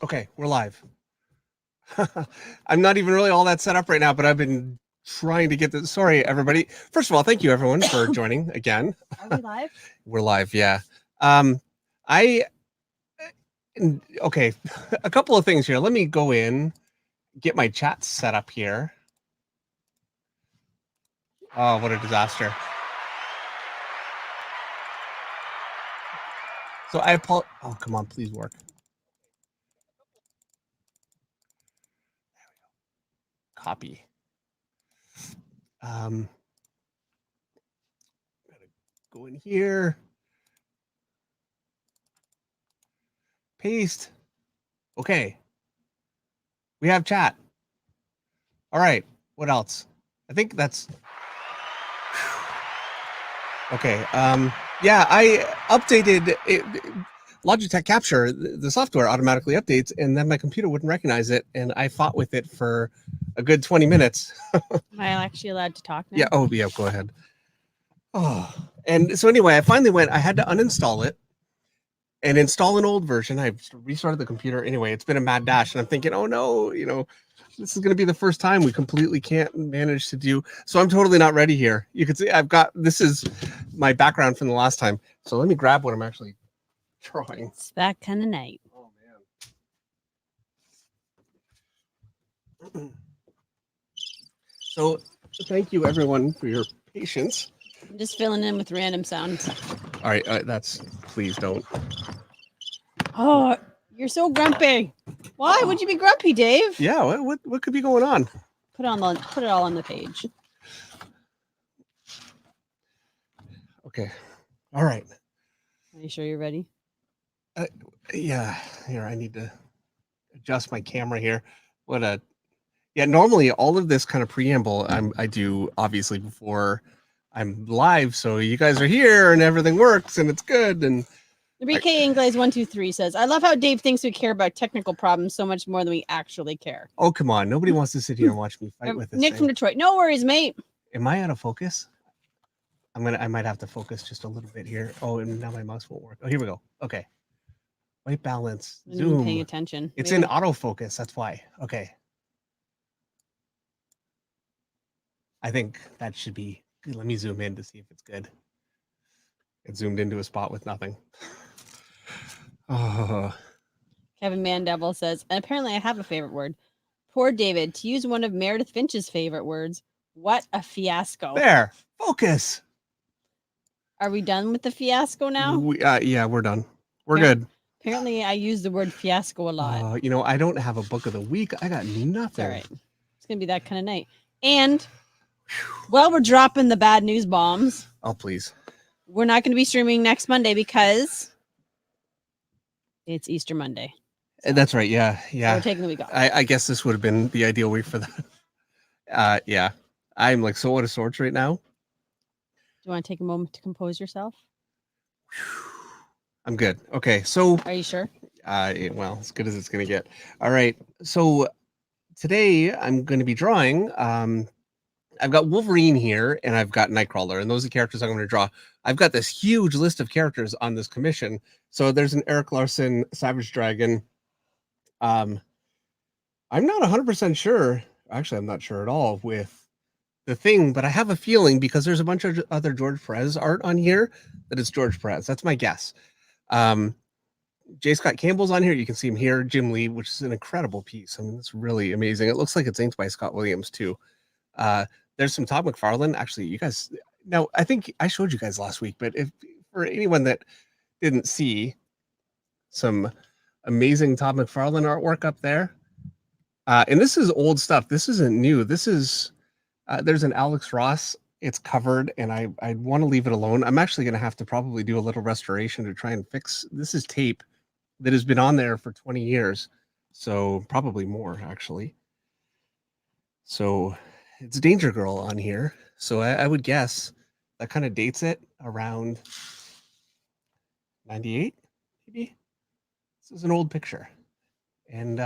Okay, we're live. I'm not even really all that set up right now, but I've been trying to get this. Sorry, everybody. First of all, thank you everyone for joining again. Are we live? We're live, yeah. I okay, a couple of things here. Let me go in, get my chat set up here. Oh, what a disaster. So I apologize. Oh, come on, please work. Copy. Gotta go in here. Paste. Okay. We have chat. All right. What else? I think that's okay. Yeah, I updated it, Logitech Capture. The software automatically updates, and then my computer wouldn't recognize it, and I fought with it for a good 20 minutes. Am I actually allowed to talk now? Yeah. Oh, yeah. Go ahead. Oh, and so anyway, I finally went. I had to uninstall it and install an old version. I restarted the computer. Anyway, it's been a mad dash, and I'm thinking, oh no, this is going to be the first time we completely can't manage to do. So I'm totally not ready here. You can see this is my background from the last time. So let me grab what I'm actually drawing. It's that kind of night. Oh man. So thank you everyone for your patience. I'm just filling in with random sounds. All right, please don't. Oh, you're so grumpy. Why would you be grumpy, Dave? Yeah, what could be going on? Put it all on the page. Okay. All right. Are you sure you're ready? Yeah. Here, I need to adjust my camera here. Normally all of this kind of preamble I do obviously before I'm live, so you guys are here and everything works and it's good. And BK Inglaze 123 says, I love how Dave thinks we care about technical problems so much more than we actually care. Oh, come on. Nobody wants to sit here and watch me fight with this Nick thing. from Detroit. No worries, mate. Am I out of focus? I might have to focus just a little bit here. Oh, and now my mouse won't work. Oh, here we go. Okay. White balance. I'm Zoom. paying attention. It's in autofocus. That's why. Okay. I think that should be good. Let me zoom in to see if it's good. It zoomed into a spot with nothing. Oh. Kevin Mandevil says, and apparently I have a favorite word. Poor David, to use one of Meredith Finch's favorite words, what a fiasco. There. Focus. Are we done with the fiasco now? Yeah, we're done. We're good. Apparently I use the word fiasco a lot. I don't have a book of the week. I got nothing. All right. It's going to be that kind of night. And while we're dropping the bad news bombs. Oh, please. We're not going to be streaming next Monday because it's Easter Monday. So, that's right. Yeah. So we're taking the week off. I guess this would have been the ideal week for that. Yeah. I'm like so out of sorts right now. Do you want to take a moment to compose yourself? I'm good. Okay. So are you sure? Well, as good as it's going to get. All right. So today I'm going to be drawing. I've got Wolverine here and I've got Nightcrawler, and those are the characters I'm going to draw. I've got this huge list of characters on this commission. So there's an Eric Larson Savage Dragon. I'm not 100% sure. Actually, I'm not sure at all with the Thing, but I have a feeling because there's a bunch of other George Perez art on here that it's George Perez. That's my guess. J. Scott Campbell's on here. You can see him here. Jim Lee, which is an incredible piece. I mean, it's really amazing. It looks like it's inked by Scott Williams too. There's some Todd McFarlane. Actually, you guys, now I think I showed you guys last week, but if for anyone that didn't see, some amazing Todd McFarlane artwork up there. And this is old stuff. This isn't new. This is, there's an Alex Ross. It's covered and I want to leave it alone. I'm actually going to have to probably do a little restoration to try and fix. This is tape that has been on there for 20 years. So probably more actually. So it's Danger Girl on here. So I would guess that kind of dates it around 98, maybe. This is an old picture. And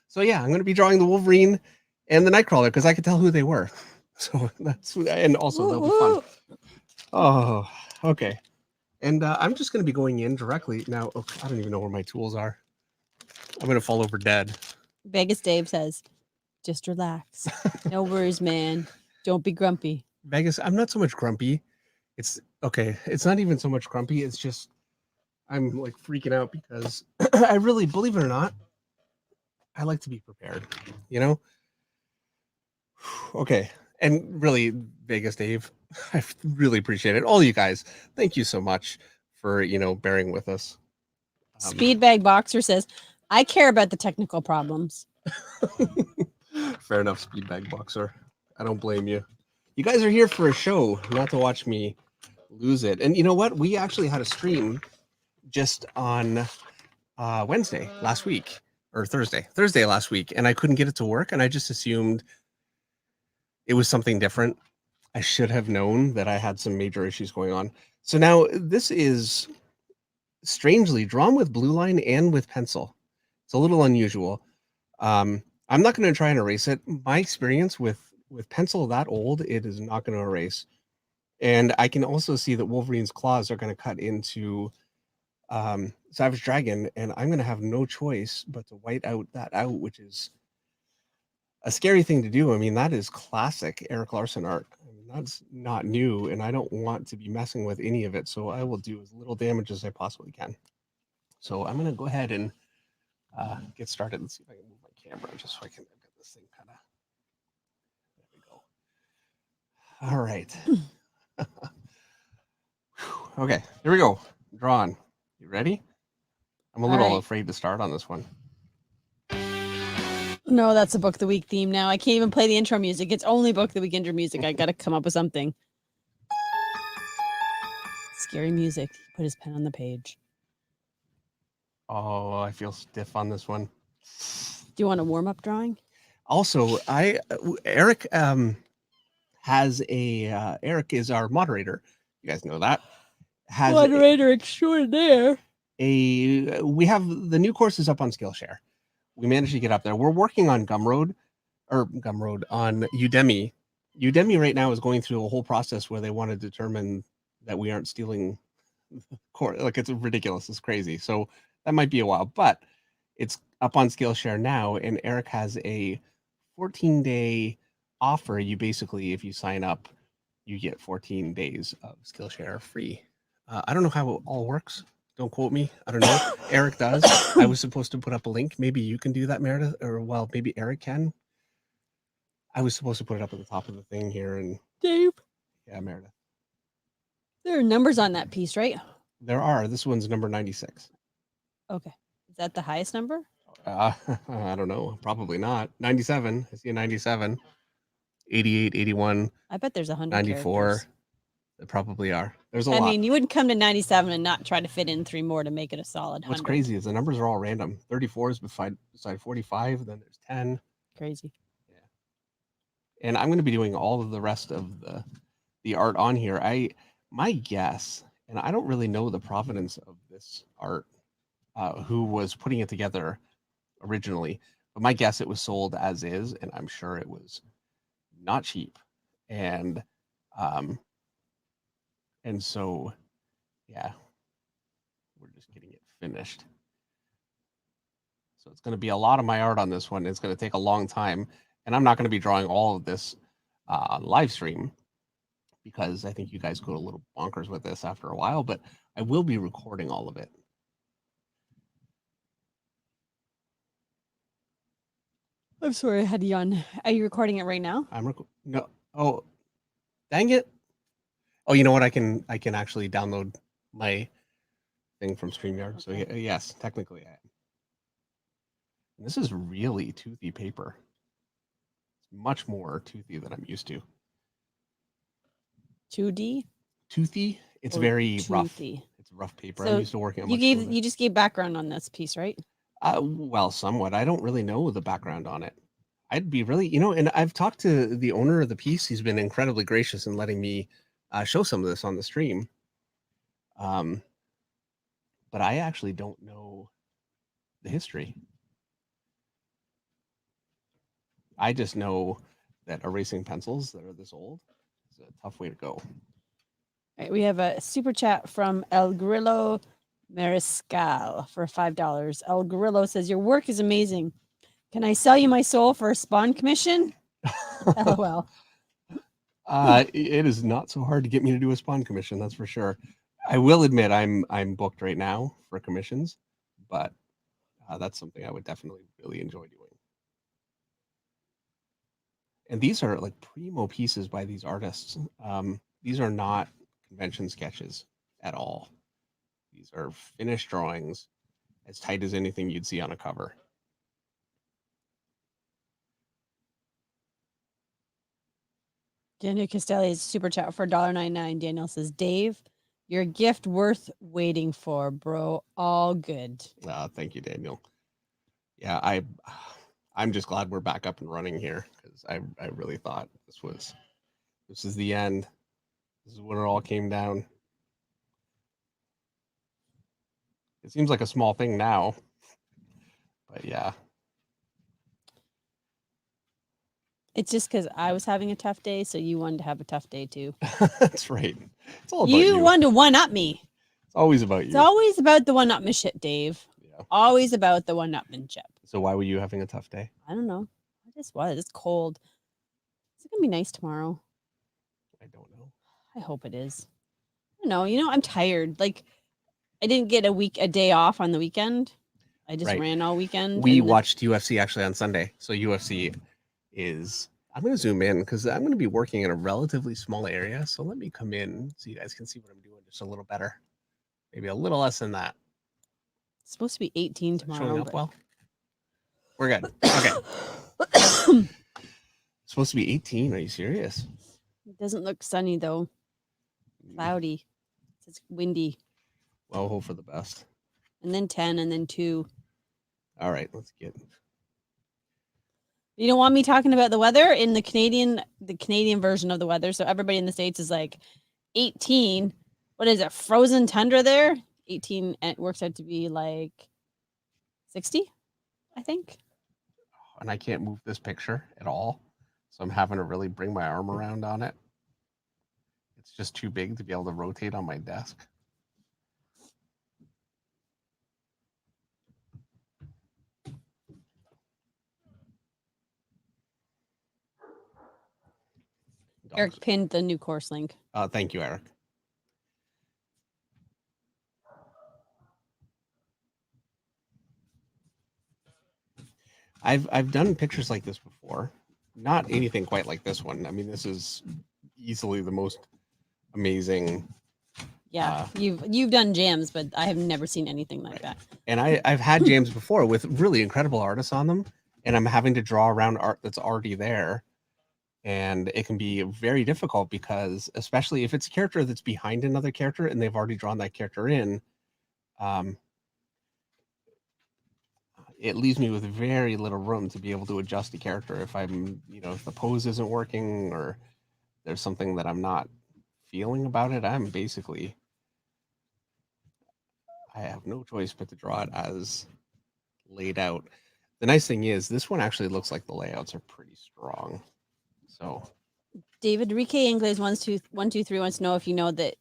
so, yeah, I'm going to be drawing the Wolverine and the Nightcrawler because I could tell who they were. So that's, and also that'll be fun. Oh, okay. And I'm just going to be going in directly now. Oh, I don't even know where my tools are. I'm gonna fall over dead. Vegas Dave says, just relax. No worries, man. Don't be grumpy. Vegas, I'm not so much grumpy. It's okay. It's not even so much grumpy. It's just I'm like freaking out because I really, believe it or not, I like to be prepared. You know? Okay. And really, Vegas Dave, I really appreciate it. All you guys, thank you so much for bearing with us. Speedbag Boxer says, I care about the technical problems. Fair enough, Speedbag Boxer. I don't blame you. You guys are here for a show, not to watch me lose it. And you know what? We actually had a stream just on Wednesday last week, or Thursday last week, and I couldn't get it to work, and I just assumed it was something different. I should have known that I had some major issues going on. So now this is strangely drawn with blue line and with pencil. It's a little unusual. I'm not going to try and erase it. My experience with pencil that old, it is not going to erase. And I can also see that Wolverine's claws are going to cut into Savage Dragon, and I'm going to have no choice but to white out that out, which is a scary thing to do. I mean, that is classic Eric Larson art. I mean, that's not new, and I don't want to be messing with any of it, so I will do as little damage as I possibly can. So I'm going to go ahead and get started. Let's see if I can move my camera just so I can get this thing kind of. There we go. All right. Okay, here we go. Drawn. You ready? I'm a little afraid to start on this one. No, that's a Book of the Week theme now. I can't even play the intro music. It's only Book of the Week intro music. I got to come up with something. Scary music. He put his pen on the page. Oh, I feel stiff on this one. Do you want a warm-up drawing? Also, Eric has a Eric is our moderator. You guys know that. Has moderator extraordinaire. We have the new courses up on Skillshare. We managed to get up there. We're working on Gumroad on Udemy. Udemy right now is going through a whole process where they want to determine that we aren't stealing course. Like, it's ridiculous. It's crazy. So that might be a while, but it's up on Skillshare now, and Eric has a 14-day offer. You basically, if you sign up, you get 14 days of Skillshare free. I don't know how it all works. Don't quote me. I don't know. Eric does. I was supposed to put up a link. Maybe you can do that, Meredith, or well, maybe Eric can. I was supposed to put it up at the top of the thing here, and Dave. Yeah, Meredith. There are numbers on that piece, right? There are. This one's number 96. Okay. Is that the highest number? I don't know. Probably not. 97. I see a 97. 88, 81. I bet there's 100 94. characters. There probably are. There's a lot. I mean, you wouldn't come to 97 and not try to fit in 3 more to make it a solid 100. What's crazy is the numbers are all random. 34 is beside 45. Then there's 10. Crazy. Yeah. And I'm going to be doing all of the rest of the art on here. My guess, and I don't really know the provenance of this art, who was putting it together originally, but my guess it was sold as is, and I'm sure it was not cheap. And so, yeah, we're just getting it finished. So it's going to be a lot of my art on this one. It's going to take a long time, and I'm not going to be drawing all of this on live stream because I think you guys go a little bonkers with this after a while, but I will be recording all of it. I'm sorry, I had you on. Are you recording it right now? No. Oh, dang it. Oh, you know what? I can actually download my thing from StreamYard. Okay. So yes, technically I am. And this is really toothy paper. It's much more toothy than I'm used to. 2D? Toothy? It's very toothy. rough. It's rough paper. So I'm used to working on you just gave background on this piece, right? Well, somewhat. I don't really know the background on it. I'd be really, and I've talked to the owner of the piece. He's been incredibly gracious in letting me show some of this on the stream. But I actually don't know the history. I just know that erasing pencils that are this old is a tough way to go. All right, we have a super chat from El Grillo Mariscal for $5. El Gorillo says, your work is amazing. Can I sell you my soul for a spawn commission? LOL. It is not so hard to get me to do a spawn commission, that's for sure. I will admit I'm booked right now for commissions, but that's something I would definitely really enjoy doing. And these are like primo pieces by these artists. These are not convention sketches at all. These are finished drawings, as tight as anything you'd see on a cover. Daniel Castelli's super chat for $1.99. Daniel says, Dave, your gift worth waiting for, bro. All good. Thank you, Daniel. Yeah, I'm just glad we're back up and running here because I really thought this is the end. This is when it all came down. It seems like a small thing now, but yeah. It's just because I was having a tough day, so you wanted to have a tough day too. That's right. It's all about You wanted to one-up me. It's always about you. It's always about the one-upmanship, Dave. Yeah. Always about the one-upmanship. So why were you having a tough day? I don't know. I just was. It's cold. Is it going to be nice tomorrow? I don't know. I hope it is. I don't know. You know, I'm tired. Like, I didn't get a day off on the weekend. I just ran all weekend. We watched UFC actually on Sunday. So UFC is, I'm going to zoom in because I'm going to be working in a relatively small area. So let me come in so you guys can see what I'm doing just a little better. Maybe a little less than that. It's supposed to be 18 tomorrow. Showing up well? We're good. Okay. It's supposed to be 18. Are you serious? It doesn't look sunny though. Cloudy. It's windy. Well, hope for the best. And then 10 and then 2. All right, let's get. You don't want me talking about the weather in the Canadian version of the weather. So everybody in the States is like 18. What is it? Frozen tundra there? 18, and it works out to be like 60, I think. And I can't move this picture at all. So I'm having to really bring my arm around on it. It's just too big to be able to rotate on my desk. Eric pinned the new course link. Thank you, Eric. I've done pictures like this before. Not anything quite like this one. I mean, this is easily the most amazing. Yeah, you've done jams, but I have never seen anything like that. And I've had jams before with really incredible artists on them, and I'm having to draw around art that's already there. And it can be very difficult because, especially if it's a character that's behind another character and they've already drawn that character in, it leaves me with very little room to be able to adjust the character if I'm, if the pose isn't working or there's something that I'm not feeling about it. I have no choice but to draw it as laid out. The nice thing is this one actually looks like the layouts are pretty strong. So David Rique Ingles 123 wants to know if you know that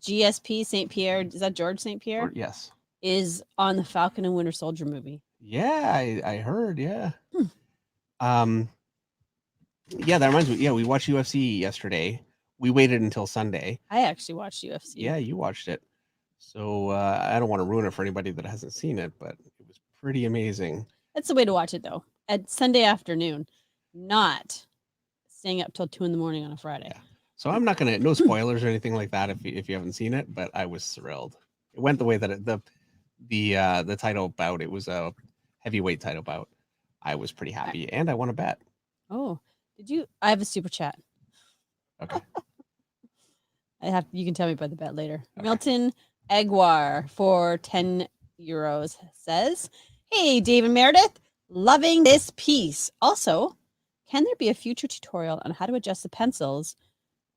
GSP St. Pierre, is that George St. Pierre? Yes. Is on the Falcon and Winter Soldier movie. Yeah, I heard, yeah. Yeah, that reminds me. Yeah, we watched UFC yesterday. We waited until Sunday. I actually watched UFC. Yeah, you watched it. So I don't want to ruin it for anybody that hasn't seen it, but it was pretty amazing. That's the way to watch it, though. At Sunday afternoon, not staying up till 2 a.m. on a Friday. Yeah. So I'm not gonna no spoilers or anything like that if you haven't seen it, but I was thrilled. It went the way that the title bout. It was a heavyweight title bout. I was pretty happy, and I won a bet. Oh, did you? I have a super chat. Okay. You can tell me about the bet later. Okay. Milton Aguar for €10 says, "Hey, Dave and Meredith, loving this piece. Also, can there be a future tutorial on how to adjust the pencils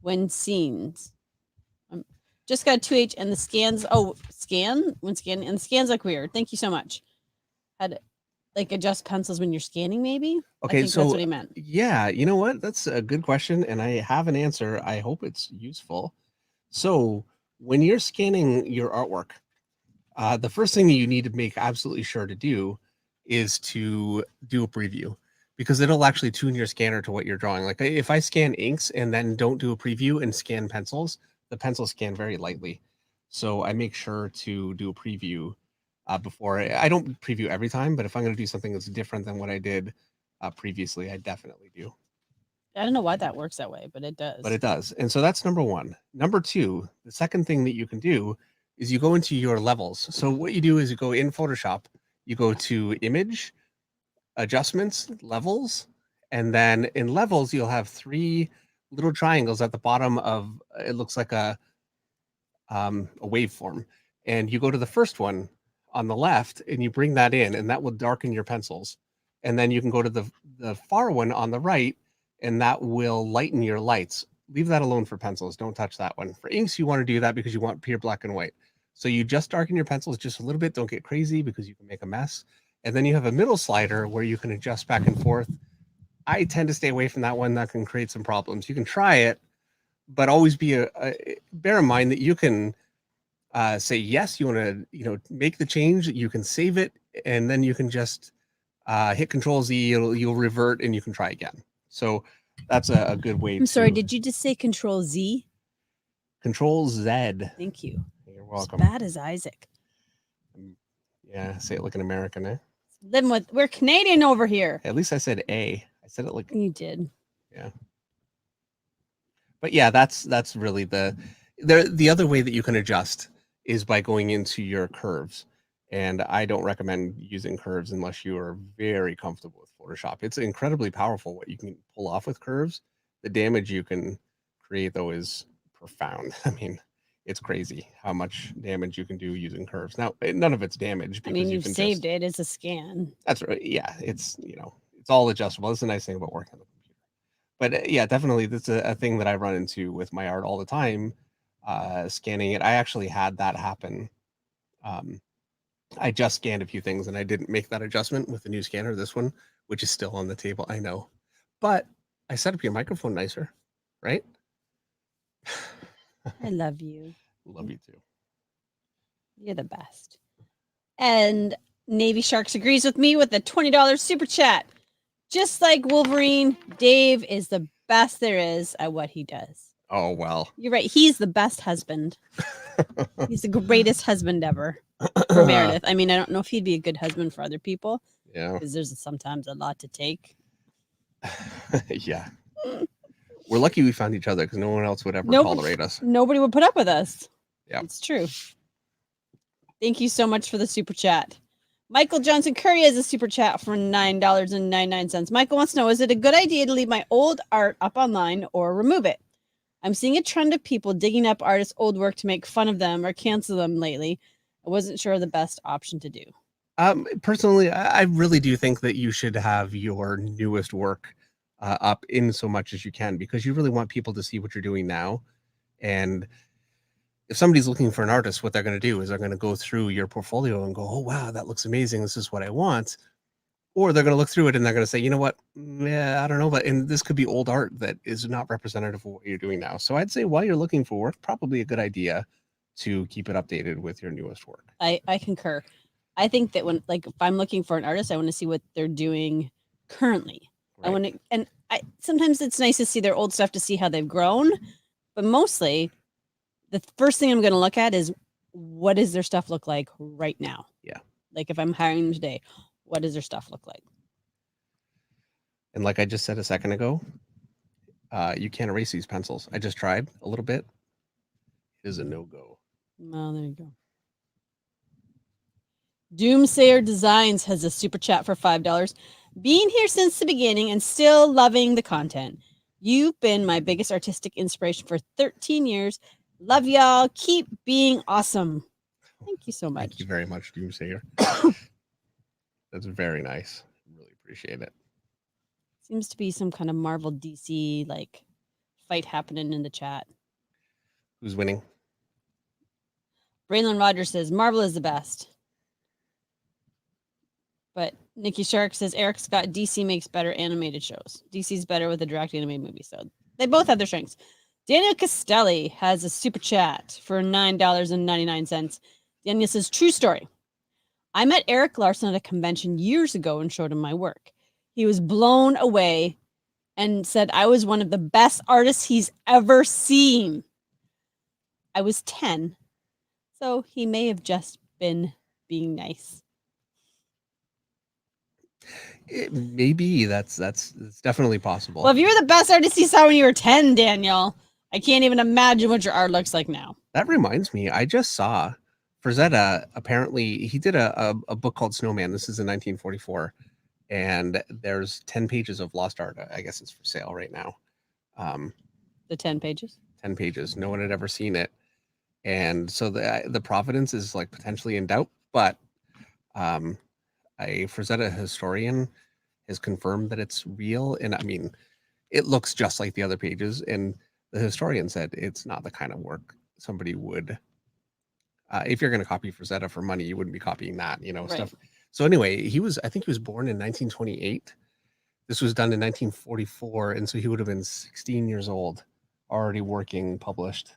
when scenes? Just got a 2H and the scans. Oh, and the scans look weird. Thank you so much. How to adjust pencils when you're scanning, maybe? Okay, I think so that's what he meant. Yeah, you know what? That's a good question, and I have an answer. I hope it's useful. So when you're scanning your artwork, the first thing that you need to make absolutely sure to do is to do a preview, because it'll actually tune your scanner to what you're drawing. Like if I scan inks and then don't do a preview and scan pencils, the pencils scan very lightly. So I make sure to do a preview before. I don't preview every time, but if I'm going to do something that's different than what I did previously, I definitely do. I don't know why that works that way, but it does. But it does. And so that's number one. Number two, the second thing that you can do is you go into your levels. So what you do is you go in Photoshop, you go to image, adjustments, levels, and then in levels, you'll have three little triangles at the bottom of, it looks like a waveform. And you go to the first one on the left and you bring that in, and that will darken your pencils. And then you can go to the far one on the right, and that will lighten your lights. Leave that alone for pencils. Don't touch that one. For inks, you want to do that because you want pure black and white. So you just darken your pencils just a little bit. Don't get crazy because you can make a mess. And then you have a middle slider where you can adjust back and forth. I tend to stay away from that one. That can create some problems. You can try it, but always be bear in mind that you can say yes. You want to make the change. You can save it, and then you can just hit Control Z. You'll revert, and you can try again. So that's a good way. I'm sorry. Did you just say Control Z? Control Z. Thank you. You're welcome. As bad as Isaac. Yeah, say it like an American, eh? We're Canadian over here. At least I said A. I said it like you did. Yeah. But yeah, that's really the other way that you can adjust is by going into your curves. And I don't recommend using curves unless you are very comfortable with Photoshop. It's incredibly powerful what you can pull off with curves. The damage you can create, though, is profound. I mean, it's crazy how much damage you can do using curves. Now, none of it's damage. I mean, you've saved it as a scan. That's right. Yeah, it's it's all adjustable. That's the nice thing about working on the computer. But yeah, definitely, that's a thing that I run into with my art all the time. Scanning it, I actually had that happen. I just scanned a few things and I didn't make that adjustment with the new scanner, this one, which is still on the table. I know, but I set up your microphone nicer, right? I love you. Love you too. You're the best. And Navy Sharks agrees with me with a $20 super chat. Just like Wolverine, Dave is the best there is at what he does. Oh, well. You're right. He's the best husband. He's the greatest husband ever for Meredith. I mean, I don't know if he'd be a good husband for other people. Yeah. Because there's sometimes a lot to take. Yeah. We're lucky we found each other because no one else would ever tolerate us. Nobody would put up with us. Yeah. It's true. Thank you so much for the super chat. Michael Johnson Curry has a super chat for $9.99. Michael wants to know, is it a good idea to leave my old art up online or remove it? I'm seeing a trend of people digging up artists' old work to make fun of them or cancel them lately. I wasn't sure the best option to do. Personally, I really do think that you should have your newest work up in so much as you can, because you really want people to see what you're doing now. And if somebody's looking for an artist, what they're going to do is they're going to go through your portfolio and go, oh, wow, that looks amazing. This is what I want. Or they're going to look through it and they're going to say, you know what? Yeah, I don't know. And this could be old art that is not representative of what you're doing now. So I'd say while you're looking for work, probably a good idea to keep it updated with your newest work. I concur. I think that if I'm looking for an artist, I want to see what they're doing currently. Right. Sometimes it's nice to see their old stuff to see how they've grown, but mostly the first thing I'm going to look at is what does their stuff look like right now? Yeah. Like if I'm hiring them today, what does their stuff look like? And like I just said a second ago, you can't erase these pencils. I just tried a little bit. It is a no-go. Well, there you go. Doomsayer Designs has a super chat for $5. Being here since the beginning and still loving the content. You've been my biggest artistic inspiration for 13 years. Love y'all. Keep being awesome. Thank you so much. Thank you very much, Doomsayer. That's very nice. Really appreciate it. Seems to be some kind of Marvel DC fight happening in the chat. Who's winning? Braylon Rogers says Marvel is the best. But Nikki Shark says Eric Scott, DC makes better animated shows. DC's better with a direct animated movie. So they both have their strengths. Daniel Castelli has a super chat for $9.99. Daniel says, true story. I met Eric Larson at a convention years ago and showed him my work. He was blown away and said I was one of the best artists he's ever seen. I was 10, so he may have just been being nice. Maybe that's definitely possible. Well, if you were the best artist you saw when you were 10, Daniel, I can't even imagine what your art looks like now. That reminds me, I just saw Frazetta. Apparently, he did a book called Snowman. This is in 1944, and there's 10 pages of lost art. I guess it's for sale right now. The 10 pages. 10 pages. No one had ever seen it, and so the provenance is like potentially in doubt. But a Frazetta historian has confirmed that it's real, and I mean, it looks just like the other pages. And the historian said it's not the kind of work somebody would. If you're going to copy Frazetta for money, you wouldn't be copying that, Right. stuff. So anyway, I think he was born in 1928. This was done in 1944, and so he would have been 16 years old, already working, published.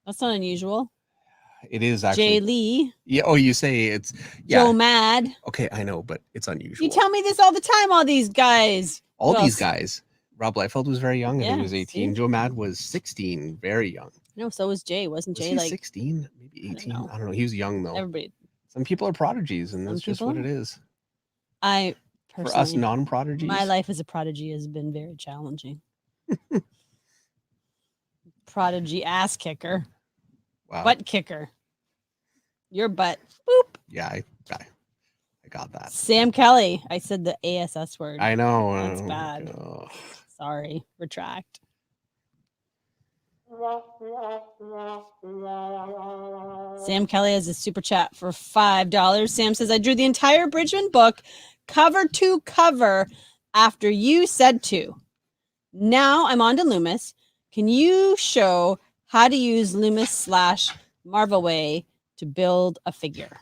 That's not unusual. It is actually. Jay Lee. Yeah. Oh, you say it's. Yeah. Joe Mad. Okay, I know, but it's unusual. You tell me this all the time, all these guys. All What these else? guys. Rob Liefeld was very young, and he Yeah, was 18. see? Joe Mad was 16, very young. No, so was Jay. Wasn't Was Jay he like 16? Maybe I don't 18? know. I don't know. He was young, though. everybody? Some people are prodigies, and Some that's just what people it is. I For us personally, non-prodigies. my life as a prodigy has been very challenging. Prodigy ass kicker, Wow. butt kicker. Your butt. Boop. Yeah, I got that. Sam Kelly. I said the ASS word. I know. That's bad. Ugh. Sorry. Retract. Sam Kelly has a super chat for $5. Sam says, I drew the entire Bridgman book cover to cover after you said to. Now I'm on to Loomis. Can you show how to use Loomis / Marvelway to build a figure?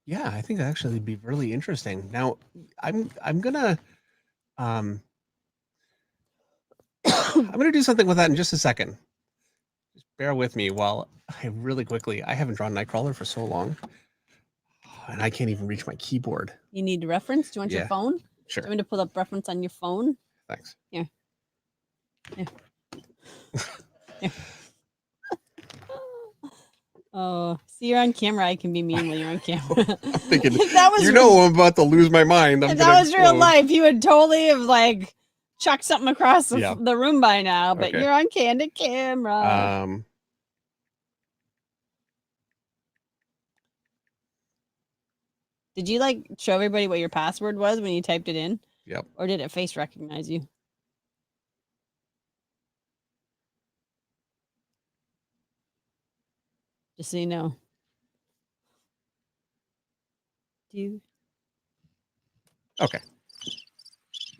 Yeah, I think actually it'd be really interesting. Now, I'm gonna I'm gonna do something with that in just a second. Just bear with me while I haven't drawn Nightcrawler for so long, and I can't even reach my keyboard. You need a reference? Do you want your Yeah. phone? Sure. Do you want me to pull up reference on your phone? Thanks. Here. Here. Here. Oh, see, you're on camera. I can be mean when you're on camera. I'm thinking, If that was I'm about to lose my mind. if that was real life, you would totally have like chucked something across the, Yeah. the room by now. But Okay. you're on candid camera. Did you like show everybody what your password was when you typed it in? Yep. Or did it face recognize you? Just so you know. Do you? Okay,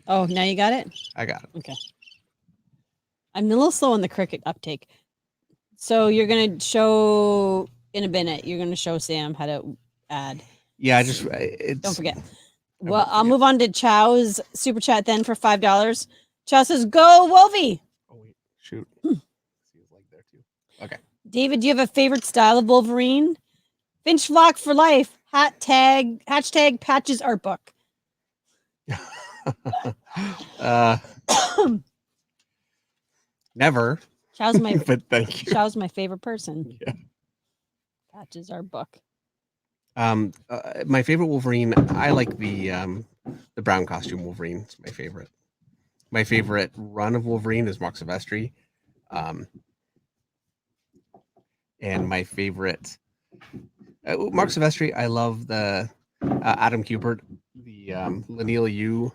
Oh, now you got it? I got it. Okay. I'm a little slow on the Cricut uptake. So you're going to show in a minute, you're going to show Sam how to add. Yeah, it's Don't forget. I Well, won't I'll forget. move on to Chow's super chat then for $5. Chow says, go Wolvie. Oh wait, shoot. Hmm. See his leg there too. Okay. David, do you have a favorite style of Wolverine? Finch Flock for life. Hashtag Patches art book. Never, Chow's my but thank you. Chow's my favorite person. Yeah. Patches art book. My favorite Wolverine. I like the brown costume Wolverine. It's my favorite. My favorite run of Wolverine is Mark Silvestri. And my favorite Mark Silvestri. I love the Adam Kubert, the Lanil Yu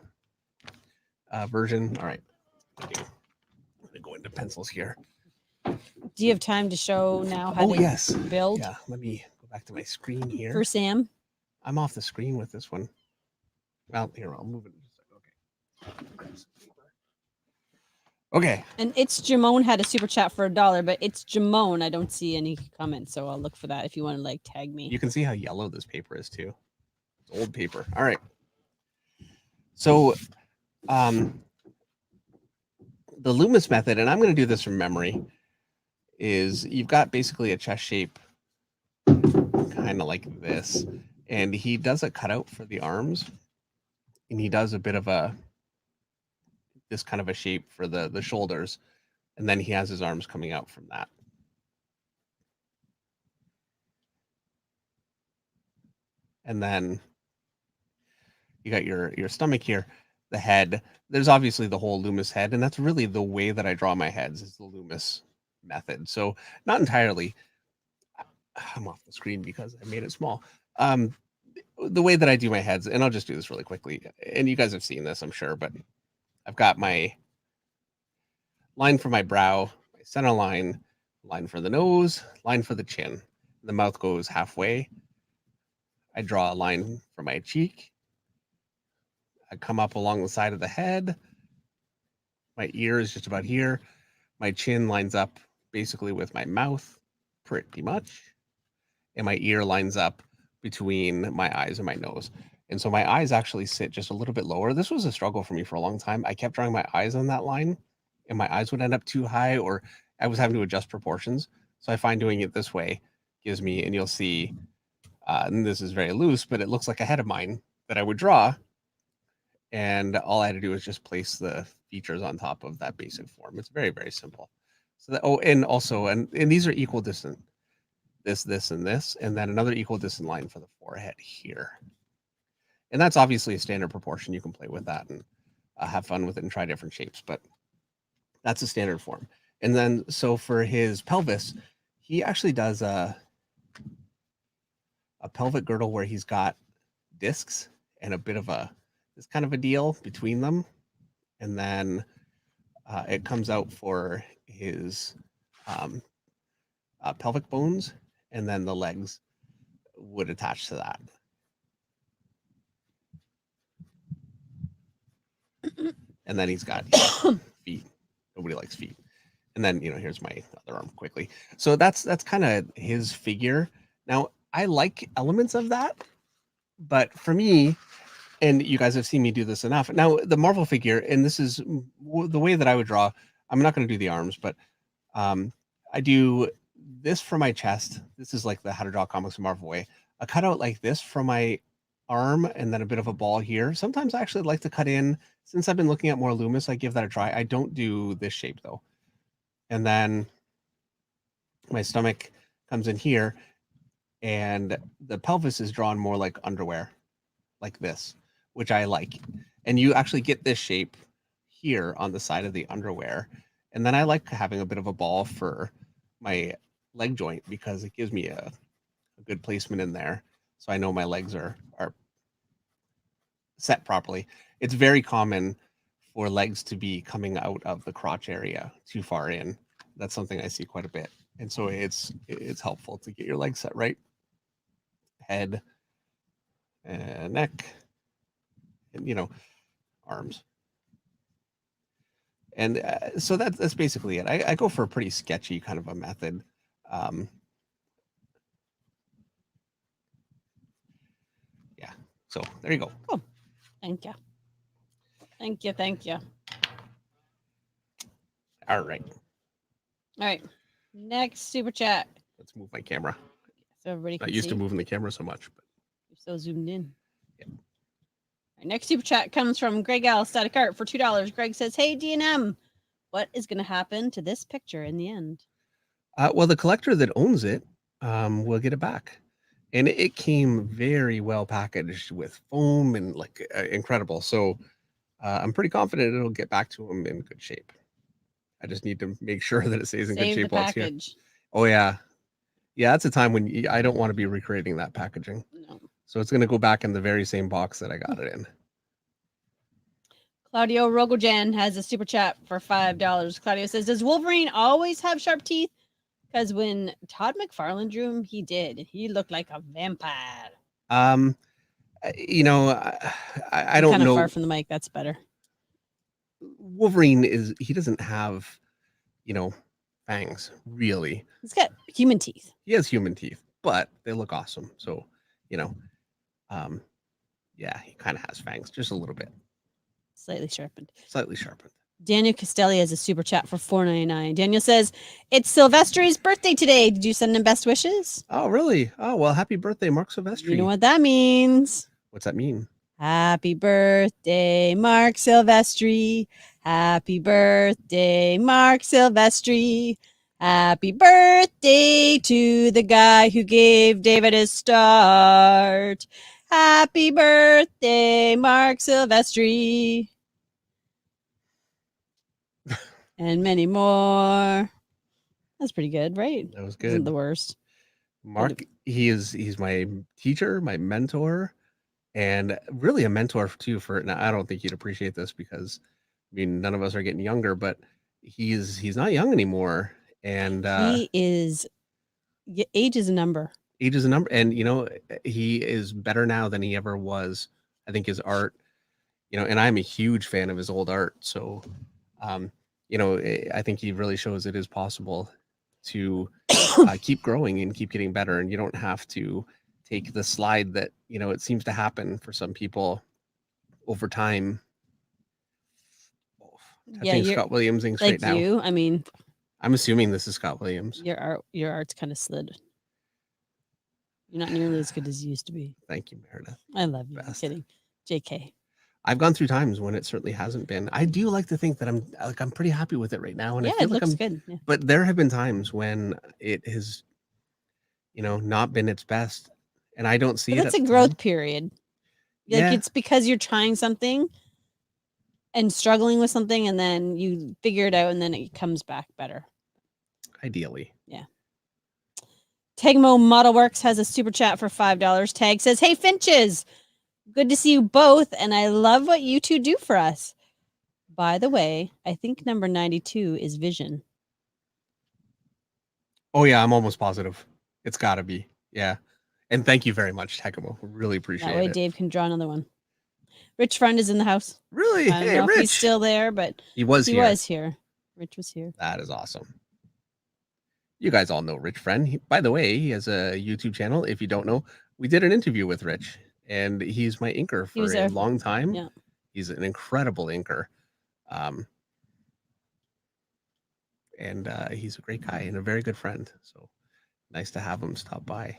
version. All right, I'm gonna go into pencils here. Do you have time to show now how Oh to yes, build yeah. Let me go back to my screen here. for Sam? I'm off the screen with this one. Well, here, I'll move it. Okay. Okay. And it's Jamone had a super chat for $1, but it's Jamone. I don't see any comments, so I'll look for that if you want to like tag me. You can see how yellow this paper is too. It's old paper. All right. So, the Loomis method, and I'm going to do this from memory, is you've got basically a chest shape kind of like this, and he does a cutout for the arms, and he does a bit of this kind of a shape for the shoulders, and then he has his arms coming out from that. And then you got your stomach here, the head. There's obviously the whole Loomis head, and that's really the way that I draw my heads is the Loomis method. So not entirely. I'm off the screen because I made it small. The way that I do my heads, and I'll just do this really quickly, and you guys have seen this, I'm sure, but I've got my line for my brow, my center line, line for the nose, line for the chin. The mouth goes halfway. I draw a line for my cheek. I come up along the side of the head. My ear is just about here. My chin lines up basically with my mouth, pretty much. And my ear lines up between my eyes and my nose. And so my eyes actually sit just a little bit lower. This was a struggle for me for a long time. I kept drawing my eyes on that line, and my eyes would end up too high, or I was having to adjust proportions. So I find doing it this way gives me, and you'll see, and this is very loose, but it looks like a head of mine that I would draw. And all I had to do was just place the features on top of that basic form. It's very, very simple. So that, and also, and these are equal distant. This, and this, and then another equal distant line for the forehead here. And that's obviously a standard proportion. You can play with that and have fun with it and try different shapes, but that's a standard form. And then, so for his pelvis, he actually does a pelvic girdle where he's got discs and a bit of this kind of a deal between them. And then it comes out for his pelvic bones, and then the legs would attach to that. And then he's got feet. Nobody likes feet. And then, here's my other arm quickly. So that's kind of his figure. Now, I like elements of that, but for me, and you guys have seen me do this enough. Now, the Marvel figure, and this is the way that I would draw. I'm not going to do the arms, but I do this for my chest. This is like the How to Draw Comics in Marvel way. A cutout like this for my arm, and then a bit of a ball here. Sometimes I actually like to cut in. Since I've been looking at more Loomis, I give that a try. I don't do this shape though. And then my stomach comes in here, and the pelvis is drawn more like underwear, like this, which I like. And you actually get this shape here on the side of the underwear. And then I like having a bit of a ball for my leg joint because it gives me a good placement in there. So I know my legs are set properly. It's very common for legs to be coming out of the crotch area too far in. That's something I see quite a bit. And so it's helpful to get your legs set right. Head and neck and, arms. And so that's basically it. I go for a pretty sketchy kind of a method. Yeah. So there you go. Cool. Thank you. Thank you. Thank you. All right. All right. Next super chat. Let's move my camera. So everybody can Not used see. to moving the camera so much, but You're so zoomed in. Yeah. All right, next super chat comes from Greg Al Static Art for $2. Greg says, "Hey DNM, what is going to happen to this picture in the end?" well, the collector that owns it will get it back. And it came very well packaged with foam and like incredible. So I'm pretty confident it'll get back to him in good shape. I just need to make sure that it stays in good Save shape the while it's here. package. Oh yeah. Yeah, that's a time when I don't want to be recreating that packaging. No. So it's going to go back in the very same box that I got it in. Claudio Rogojan has a super chat for $5. Claudio says, "Does Wolverine always have sharp teeth? Because when Todd McFarlane drew him, he did. He looked like a vampire." I don't Kind of know. far from the mic. That's better. Wolverine he doesn't have, fangs really. He's got human teeth. He has human teeth, but they look awesome. So, yeah, he kind of has fangs, just a little bit. Slightly sharpened. Slightly sharpened. Daniel Castelli has a super chat for $4.99. Daniel says, it's Silvestri's birthday today. Did you send him best wishes? Oh, really? Oh, well, happy birthday, Mark Silvestri. You know what that means. What's that mean? Happy birthday, Mark Silvestri. Happy birthday, Mark Silvestri. Happy birthday to the guy who gave David his start. Happy birthday, Mark Silvestri. And many more. That's pretty good, right? That was Isn't good. the worst. Mark, he's my teacher, my mentor, and really a mentor too. Now, I don't think you'd appreciate this because, I mean, none of us are getting younger, but he's not young anymore, and he is. Age is a number. Age is a number, and he is better now than he ever was. I think his art, and I'm a huge fan of his old art, so I think he really shows it is possible to keep growing and keep getting better, and you don't have to take the slide that it seems to happen for some people over time. Yeah, Scott Williams ink like straight now. you. I mean, I'm assuming this is Scott Williams. Your art's kind of slid. You're not nearly as good as you used to be. Thank you, Meredith. I love you. I'm kidding. JK. I've gone through times when it certainly hasn't been. I do like to think that I'm pretty happy with it right now, and yeah, I feel it like looks good. Yeah. But there have been times when it has, not been its best, and I don't see it. It's a growth period. Like it's because you're trying something and struggling with something, and then you figure it out, and then it comes back better. Ideally. Yeah. Tagmo Model Works has a super chat for $5. Tag says, hey, Finches, good to see you both, and I love what you two do for us. By the way, I think number 92 is Vision. Oh, yeah, I'm almost positive. It's got to be. Yeah. And thank you very much, Tagmo. Really appreciate it. That way Dave can draw another one. Rich Friend is in the house. Really? I don't know Rich. if he's still there, but he was here. Rich was here. That is awesome. You guys all know Rich Friend. By the way, he has a YouTube channel. If you don't know, we did an interview with Rich, and he's my inker for a long time. Yeah. He's an incredible inker. And he's a great guy and a very good friend. So nice to have him stop by.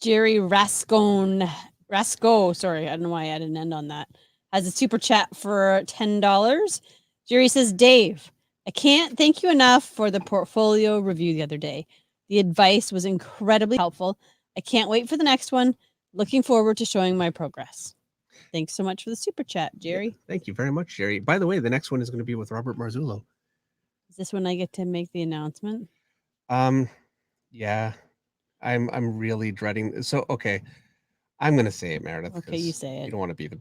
Jerry Rasco, sorry, I don't know why I added an end on that, has a super chat for $10. Jerry says, Dave, I can't thank you enough for the portfolio review the other day. The advice was incredibly helpful. I can't wait for the next one. Looking forward to showing my progress. Thanks so much for the super chat, Jerry. Yeah, thank you very much, Jerry. By the way, the next one is going to be with Robert Marzullo. Is this when I get to make the announcement? Yeah. I'm really dreading. So, okay. I'm going to say it, Meredith. Okay, you say it. You don't want to be the...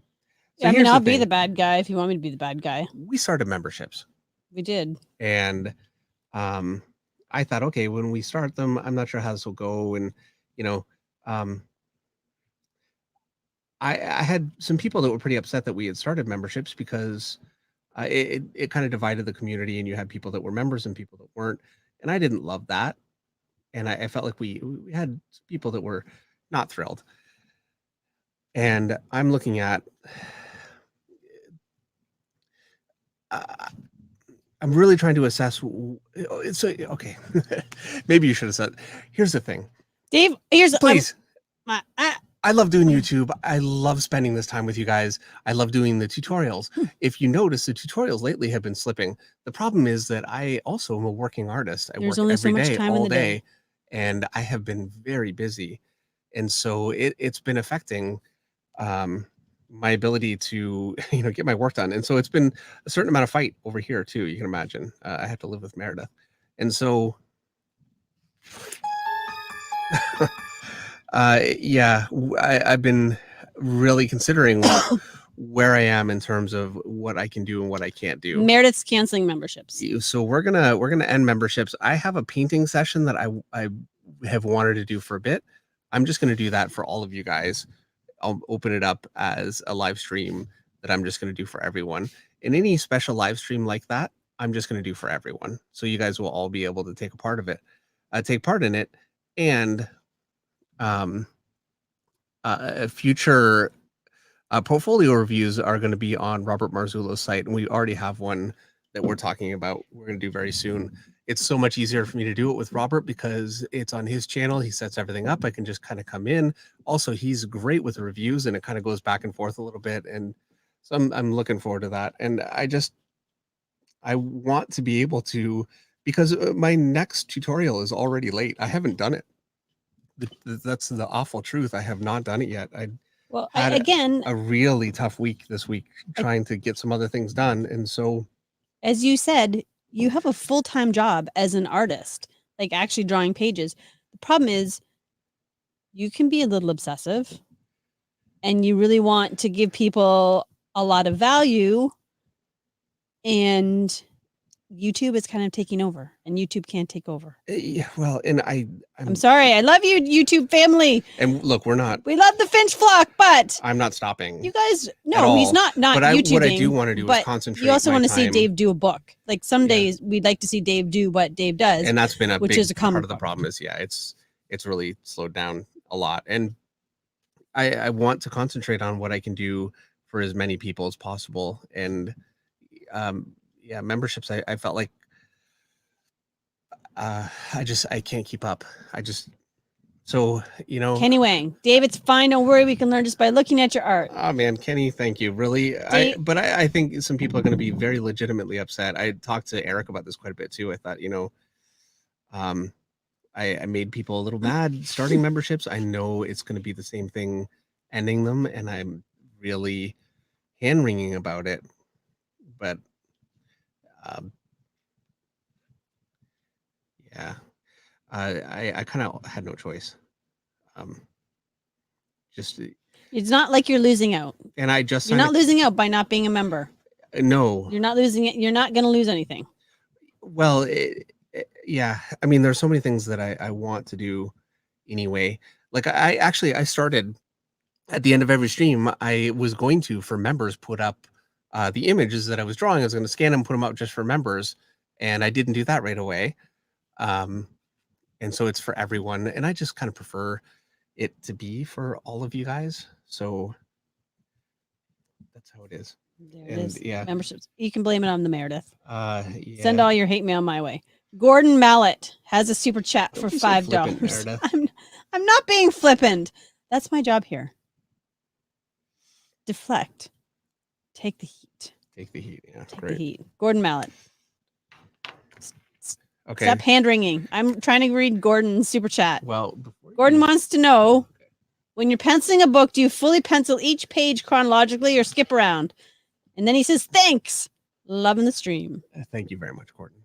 So I mean, I'll be the bad guy if you want me to be the bad guy. We started memberships. We did. And I thought, okay, when we start them, I'm not sure how this will go. And, I had some people that were pretty upset that we had started memberships because it kind of divided the community, and you had people that were members and people that weren't. And I didn't love that. And I felt like we had people that were not thrilled. And I'm looking at... I'm really trying to assess. So, okay, maybe you should have said. Here's the thing, Dave. Please. I love doing YouTube. I love spending this time with you guys. I love doing the tutorials. If you notice, the tutorials lately have been slipping. The problem is that I also am a working artist. I work every day, all day, and I have been very busy, and so it's been affecting my ability to get my work done. And so it's been a certain amount of fight over here too. You can imagine. I have to live with Meredith, and so yeah, I've been really considering where I am in terms of what I can do and what I can't do. Meredith's canceling memberships. So we're gonna end memberships. I have a painting session that I have wanted to do for a bit. I'm just gonna do that for all of you guys. I'll open it up as a live stream that I'm just going to do for everyone. And any special live stream like that, I'm just going to do for everyone. So you guys will all be able to take part in it. And future Portfolio reviews are going to be on Robert Marzullo's site, and we already have one that we're talking about. We're going to do very soon. It's so much easier for me to do it with Robert because it's on his channel. He sets everything up. I can just kind of come in. Also, he's great with the reviews, and it kind of goes back and forth a little bit. And so I'm looking forward to that. And I want to be able to, because my next tutorial is already late. I haven't done it. That's the awful truth. I have not done it yet. Well, had again, a really tough week this week trying to get some other things done. And so, as you said, you have a full-time job as an artist, like actually drawing pages. The problem is you can be a little obsessive and you really want to give people a lot of value, and YouTube is kind of taking over, and YouTube can't take over. yeah, well, and I'm sorry. I love you, YouTube family. And look, we love the Finch flock, but I'm not stopping. You guys, no, he's not but YouTubing. What I do want to do is concentrate. You also want to see time. Dave do a book. Like some days we'd like to see Dave do what Dave does. And that's been which big is a common part of the problem is, it's really slowed down a lot. And I want to concentrate on what I can do for as many people as possible. And memberships, I felt like I can't keep up. So, Kenny Wang, Dave, it's fine. Don't worry. We can learn just by looking at your art. Oh man, Kenny, thank you. Really. But I think some people are going to be very legitimately upset. I talked to Eric about this quite a bit too. I thought, I made people a little mad starting memberships. I know it's going to be the same thing ending them. And I'm really hand wringing about it. But, yeah, I kind of had no choice. It's not like you're losing out. And you're not losing out by not being a member. No, you're not losing it. You're not going to lose anything. Well, yeah. I mean, there's so many things that I want to do anyway. Like I started at the end of every stream. I was going to, for members, put up the images that I was drawing. I was going to scan them, put them up just for members. And I didn't do that right away. And so it's for everyone. And I just kind of prefer it to be for all of you guys. So that's how it is. There it is. Yeah. Memberships. You can blame it on the Meredith. Yeah. Send all your hate mail my way. Gordon Mallet has a super chat for $5. So I'm not being flippant. That's my job here. Deflect. Take the heat. Take the heat. Yeah. Take the heat. Gordon Mallet. Okay. Stop hand wringing. I'm trying to read Gordon's super chat. Well, Gordon wants to know, when you're penciling a book, do you fully pencil each page chronologically or skip around? And then he says, thanks. Loving the stream. Thank you very much, Gordon.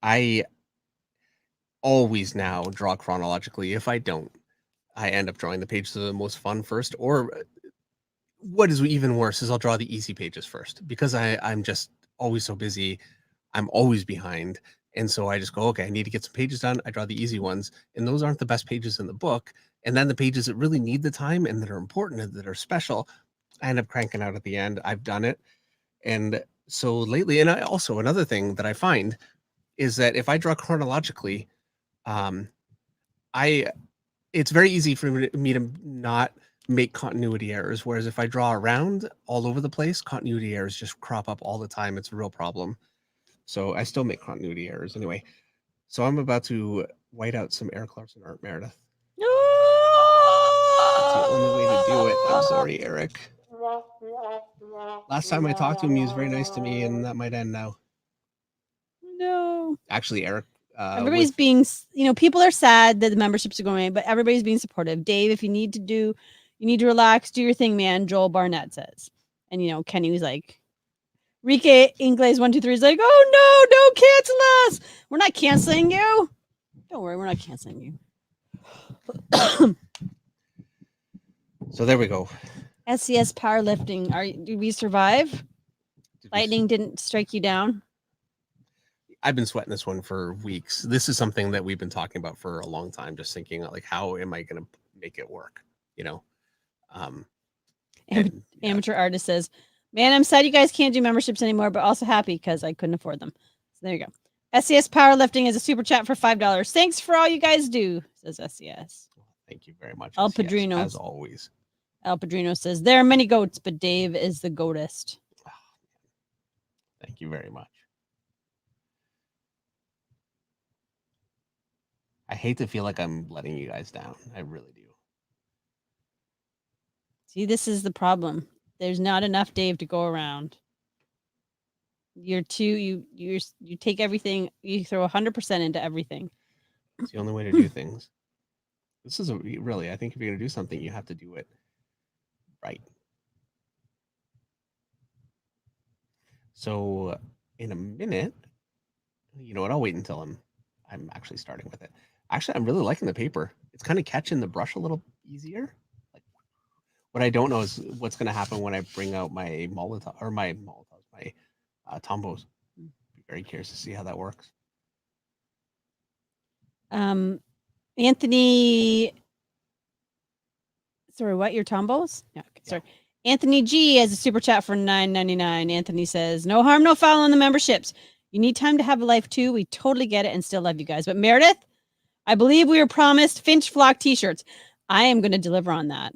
I always now draw chronologically. If I don't, I end up drawing the pages that are the most fun first. Or what is even worse is I'll draw the easy pages first because I'm just always so busy. I'm always behind. And so I just go, okay, I need to get some pages done. I draw the easy ones. And those aren't the best pages in the book. And then the pages that really need the time and that are important and that are special, I end up cranking out at the end. I've done it. And so lately, and another thing that I find is that if I draw chronologically, it's very easy for me to not make continuity errors. Whereas if I draw around all over the place, continuity errors just crop up all the time. It's a real problem. So I still make continuity errors anyway. So I'm about to white out some Eric Clarkson art, Meredith. No! That's the only way to do it. I'm sorry, Eric. Last time I talked to him, he was very nice to me, and that might end now. No. Actually, Eric. Everybody's being, people are sad that the memberships are going away, but everybody's being supportive. Dave, if you need to relax, do your thing, man. Joel Barnett says. And, Kenny was like, Rike Ingles 123 is like, oh no, don't cancel us. We're not canceling you. Don't worry, we're not canceling you. So there we go. SCS powerlifting. Did we survive? Lightning didn't strike you down? I've been sweating this one for weeks. This is something that we've been talking about for a long time, just thinking like, how am I going to make it work? Amateur artist says, man, I'm sad you guys can't do memberships anymore, but also happy because I couldn't afford them. So there you go. SCS Powerlifting is a super chat for $5. Thanks for all you guys do, says SCS. Thank you very much. El SCS, Padrino. As always. Al Padrino says, there are many goats, but Dave is the goatist. Thank you very much. I hate to feel like I'm letting you guys down. I really do. See, this is the problem. There's not enough Dave to go around. You're too, you take everything, you throw 100% into everything. It's the only way to do things. This is really, I think if you're going to do something, you have to do it right. So in a minute, you know what? I'll wait until I'm actually starting with it. Actually, I'm really liking the paper. It's kind of catching the brush a little easier. Like, what I don't know is what's going to happen when I bring out my Tombows. Be very curious to see how that works. Anthony, sorry, what? Your Tombows? Yeah, okay, sorry. Anthony G has a super chat for $9.99. Anthony says, no harm, no foul on the memberships. You need time to have a life too. We totally get it and still love you guys. But Meredith, I believe we were promised Finch Flock t-shirts. I am going to deliver on that.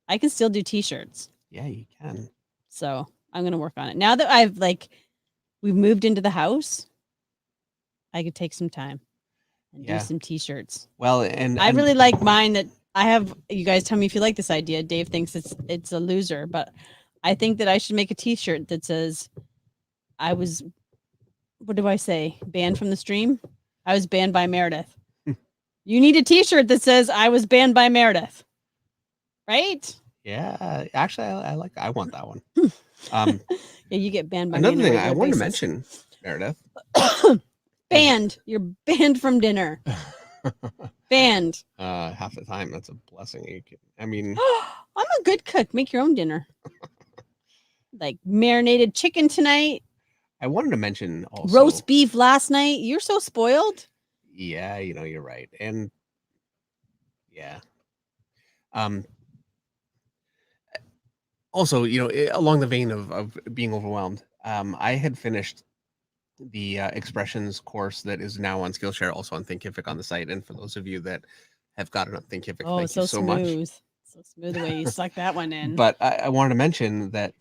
I can still do t-shirts. Yeah, you can. So I'm going to work on it. Now that we've moved into the house, I could take some time and do some t-shirts. Well, and I really like mine that I have. You guys tell me if you like this idea. Dave thinks it's a loser, but I think that I should make a t-shirt that says I was, what do I say? Banned from the stream? I was banned by Meredith. You need a t-shirt that says I was banned by Meredith. Right? Yeah. Actually, I want that one. Yeah, you get banned by another me thing I wanted to mention, Meredith. Banned. You're banned from dinner. Banned. Half the time, that's a blessing. I'm a good cook. Make your own dinner. Like marinated chicken tonight. I wanted to mention also roast beef last night. You're so spoiled. Yeah, you're right. And yeah. Also, along the vein of being overwhelmed, I had finished the expressions course that is now on Skillshare, also on Thinkific on the site. And for those of you that have got it on Thinkific, thank you so much. So smooth the way you suck that one in. But I wanted to mention that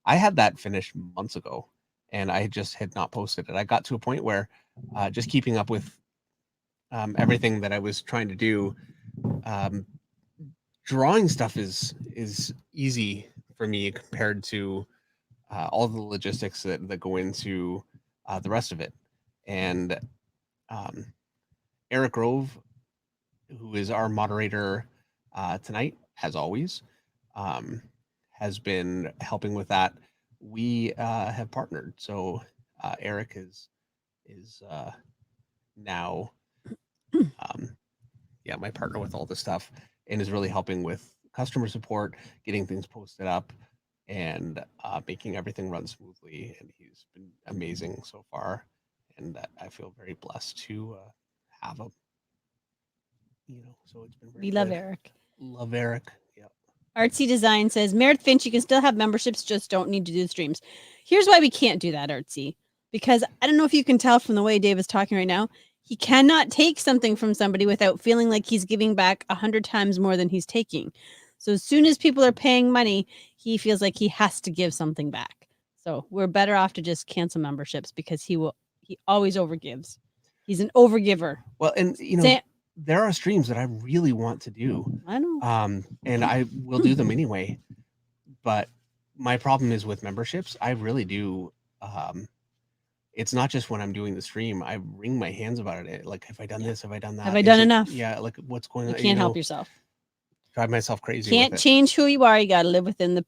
I had that finished months ago, and I just had not posted it. I got to a point where just keeping up with everything that I was trying to do, drawing stuff is easy for me compared to all the logistics that go into the rest of it. And Eric Grove, who is our moderator tonight, as always, has been helping with that. We have partnered. So Eric is now my partner with all this stuff, and is really helping with customer support, getting things posted up, and making everything run smoothly. And he's been amazing so far, and I feel very blessed to have him. So it's been very We love Eric. Love Eric. Yep. Artsy Design says, Meredith Finch, you can still have memberships, just don't need to do the streams. Here's why we can't do that, Artsy. Because I don't know if you can tell from the way Dave is talking right now, he cannot take something from somebody without feeling like he's giving back 100 times more than he's taking. So as soon as people are paying money, he feels like he has to give something back. So we're better off to just cancel memberships, because he always overgives. He's an overgiver. Well, and there are streams that I really want to do. I know. And I will do them anyway. But my problem is with memberships. I really do. It's not just when I'm doing the stream. I wring my hands about it. Like, have I done this? Have I done that? Have I done enough? Yeah. Like, what's going on? You can't help yourself. Drive myself crazy. Can't change who you are. You got to live within the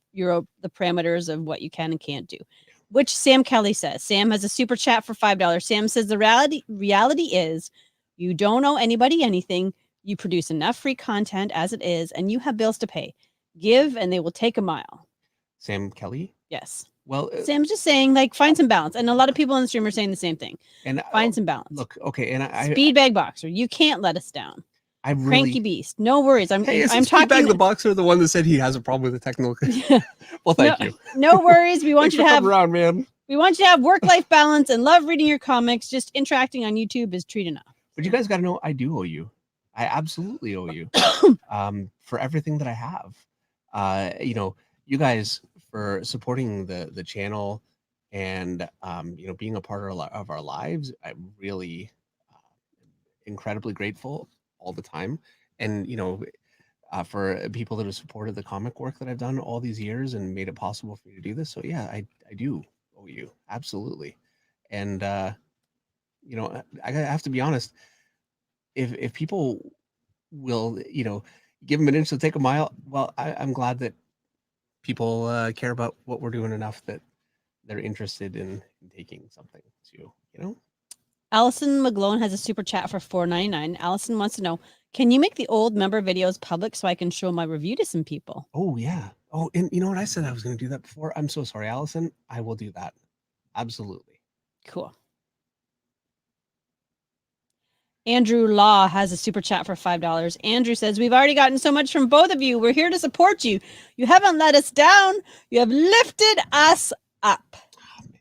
parameters of what you can and can't do. Which Sam Kelly says. Sam has a super chat for $5. Sam says the reality is you don't owe anybody anything. You produce enough free content as it is, and you have bills to pay. Give, and they will take a mile. Sam Kelly? Yes. Well, Sam's just saying, like, find some balance. And a lot of people on the stream are saying the same thing. And find some balance. Look, okay. And Speedbag Boxer, you can't let us down. I really, Cranky Beast. No worries. I'm talking. Speedbag the Boxer, the one that said he has a problem with the technical. Well, thank you. No worries. We want you to have around, man. We want you to have work-life balance and love reading your comics. Just interacting on YouTube is treat enough. But you guys got to know, I do owe you. I absolutely owe you for everything that I have. You know, you guys for supporting the channel and you know, being a part of our lives. I'm really incredibly grateful all the time. And you know, for people that have supported the comic work that I've done all these years and made it possible for me to do this. So yeah, I do owe you absolutely. And you know, I have to be honest. If people will, you know, give them an inch to take a mile, well, I'm glad that people care about what we're doing enough that they're interested in taking something to, you know. Allison McGlone has a super chat for $4.99. Allison wants to know, can you make the old member videos public so I can show my review to some people? Oh yeah. Oh, and you know what? I said I was going to do that before. I'm so sorry, Allison. I will do that. Absolutely. Cool. Andrew Law has a super chat for $5. Andrew says, we've already gotten so much from both of you. We're here to support you. You haven't let us down. You have lifted us up. Oh, man.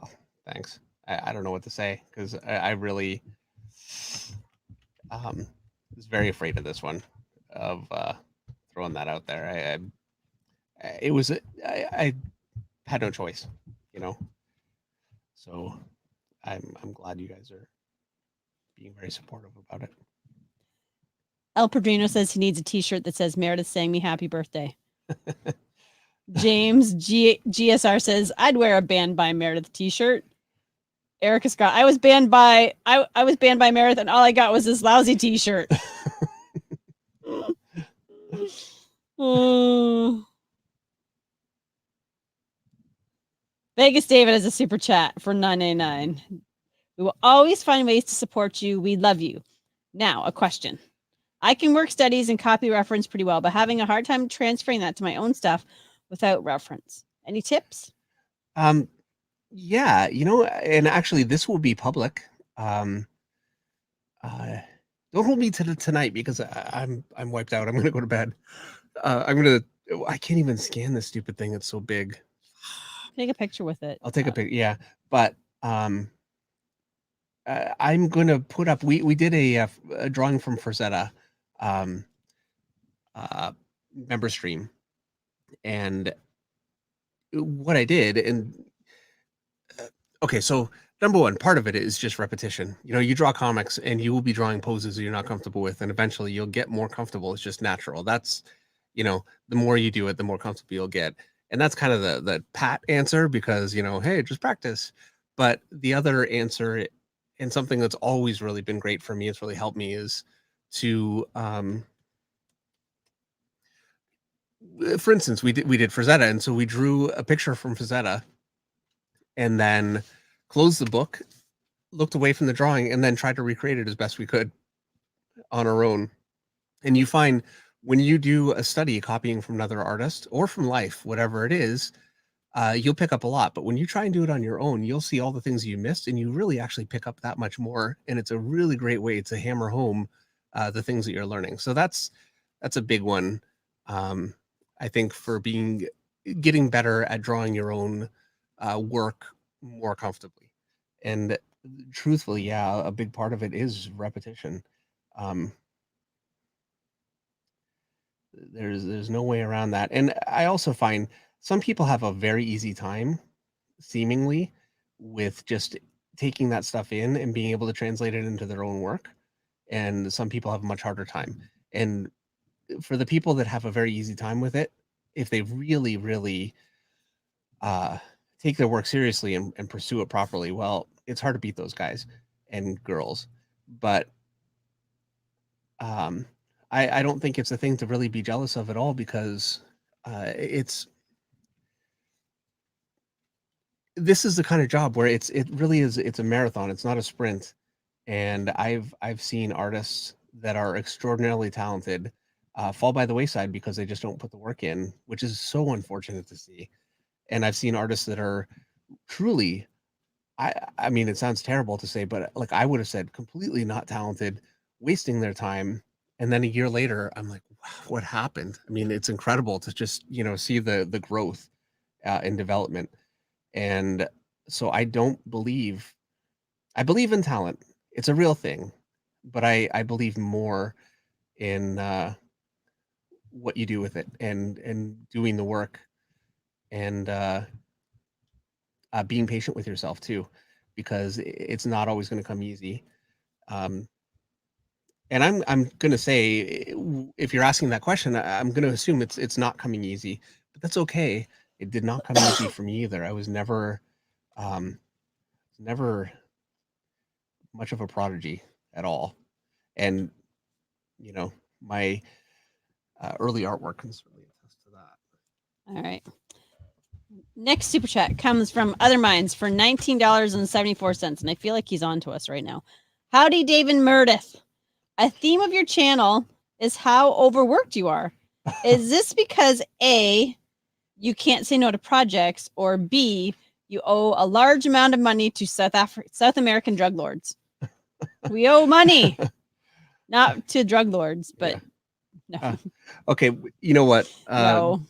Oh, thanks. I don't know what to say because I really was very afraid of this one, of throwing that out there. It was I had no choice, you know. So I'm glad you guys are being very supportive about it. El Padrino says he needs a t-shirt that says Meredith sang me happy birthday. James GSR says I'd wear a banned by Meredith t-shirt. Erica Scott, I was banned by Meredith and all I got was this lousy t-shirt. Vegas David has a super chat for $9.99. We will always find ways to support you. We love you. Now, a question. I can work studies and copy reference pretty well, but having a hard time transferring that to my own stuff without reference. Any tips? Yeah, you know, and actually this will be public. Don't hold me to tonight because I'm wiped out. I'm gonna go to bed. I can't even scan this stupid thing. It's so big. Take a picture with it. I'll take a picture. Yeah, but I'm gonna put up. We did a drawing from Frazetta member stream, and what I did, and okay, so number one, part of it is just repetition. You know, you draw comics and you will be drawing poses that you're not comfortable with, and eventually you'll get more comfortable. It's just natural. That's, you know, the more you do it, the more comfortable you'll get. And that's kind of the pat answer because, you know, hey, just practice. But the other answer, and something that's always really been great for me, it's really helped me, is to for instance, we did Frazetta, and so we drew a picture from Frazetta and then closed the book, looked away from the drawing, and then tried to recreate it as best we could on our own. And you find when you do a study copying from another artist or from life, whatever it is, you'll pick up a lot. But when you try and do it on your own, you'll see all the things you missed, and you really actually pick up that much more. And it's a really great way to hammer home the things that you're learning. So that's a big one. I think for getting better at drawing your own work more comfortably. And truthfully, yeah, a big part of it is repetition. There's no way around that. And I also find some people have a very easy time, seemingly, with just taking that stuff in and being able to translate it into their own work. And some people have a much harder time. And for the people that have a very easy time with it, if they really, really take their work seriously and pursue it properly, well, it's hard to beat those guys and girls. But I don't think it's a thing to really be jealous of at all because this is the kind of job where it really is, it's a marathon. It's not a sprint. And I've seen artists that are extraordinarily talented fall by the wayside because they just don't put the work in, which is so unfortunate to see. And I've seen artists that are truly, I mean, it sounds terrible to say, but like I would have said, completely not talented, wasting their time. And then a year later, I'm like, wow, what happened? I mean, it's incredible to just, you know, see the growth and development. And so I believe in talent. It's a real thing, but I believe more in what you do with it and doing the work and being patient with yourself too, because it's not always going to come easy. Um, and I'm going to say, if you're asking that question, I'm going to assume it's not coming easy, but that's okay. It did not come easy for me either. I was um, never much of a prodigy at all, and you know my early artwork can certainly attest to that. All right. Next super chat comes from Other Minds for $19.74, and I feel like he's on to us right now. Howdy, Dave and Meredith. A theme of your channel is how overworked you are. Is this because A, you can't say no to projects, or B, you owe a large amount of money to South American drug lords? We owe money, not to drug lords, but no. Okay, you know what? No.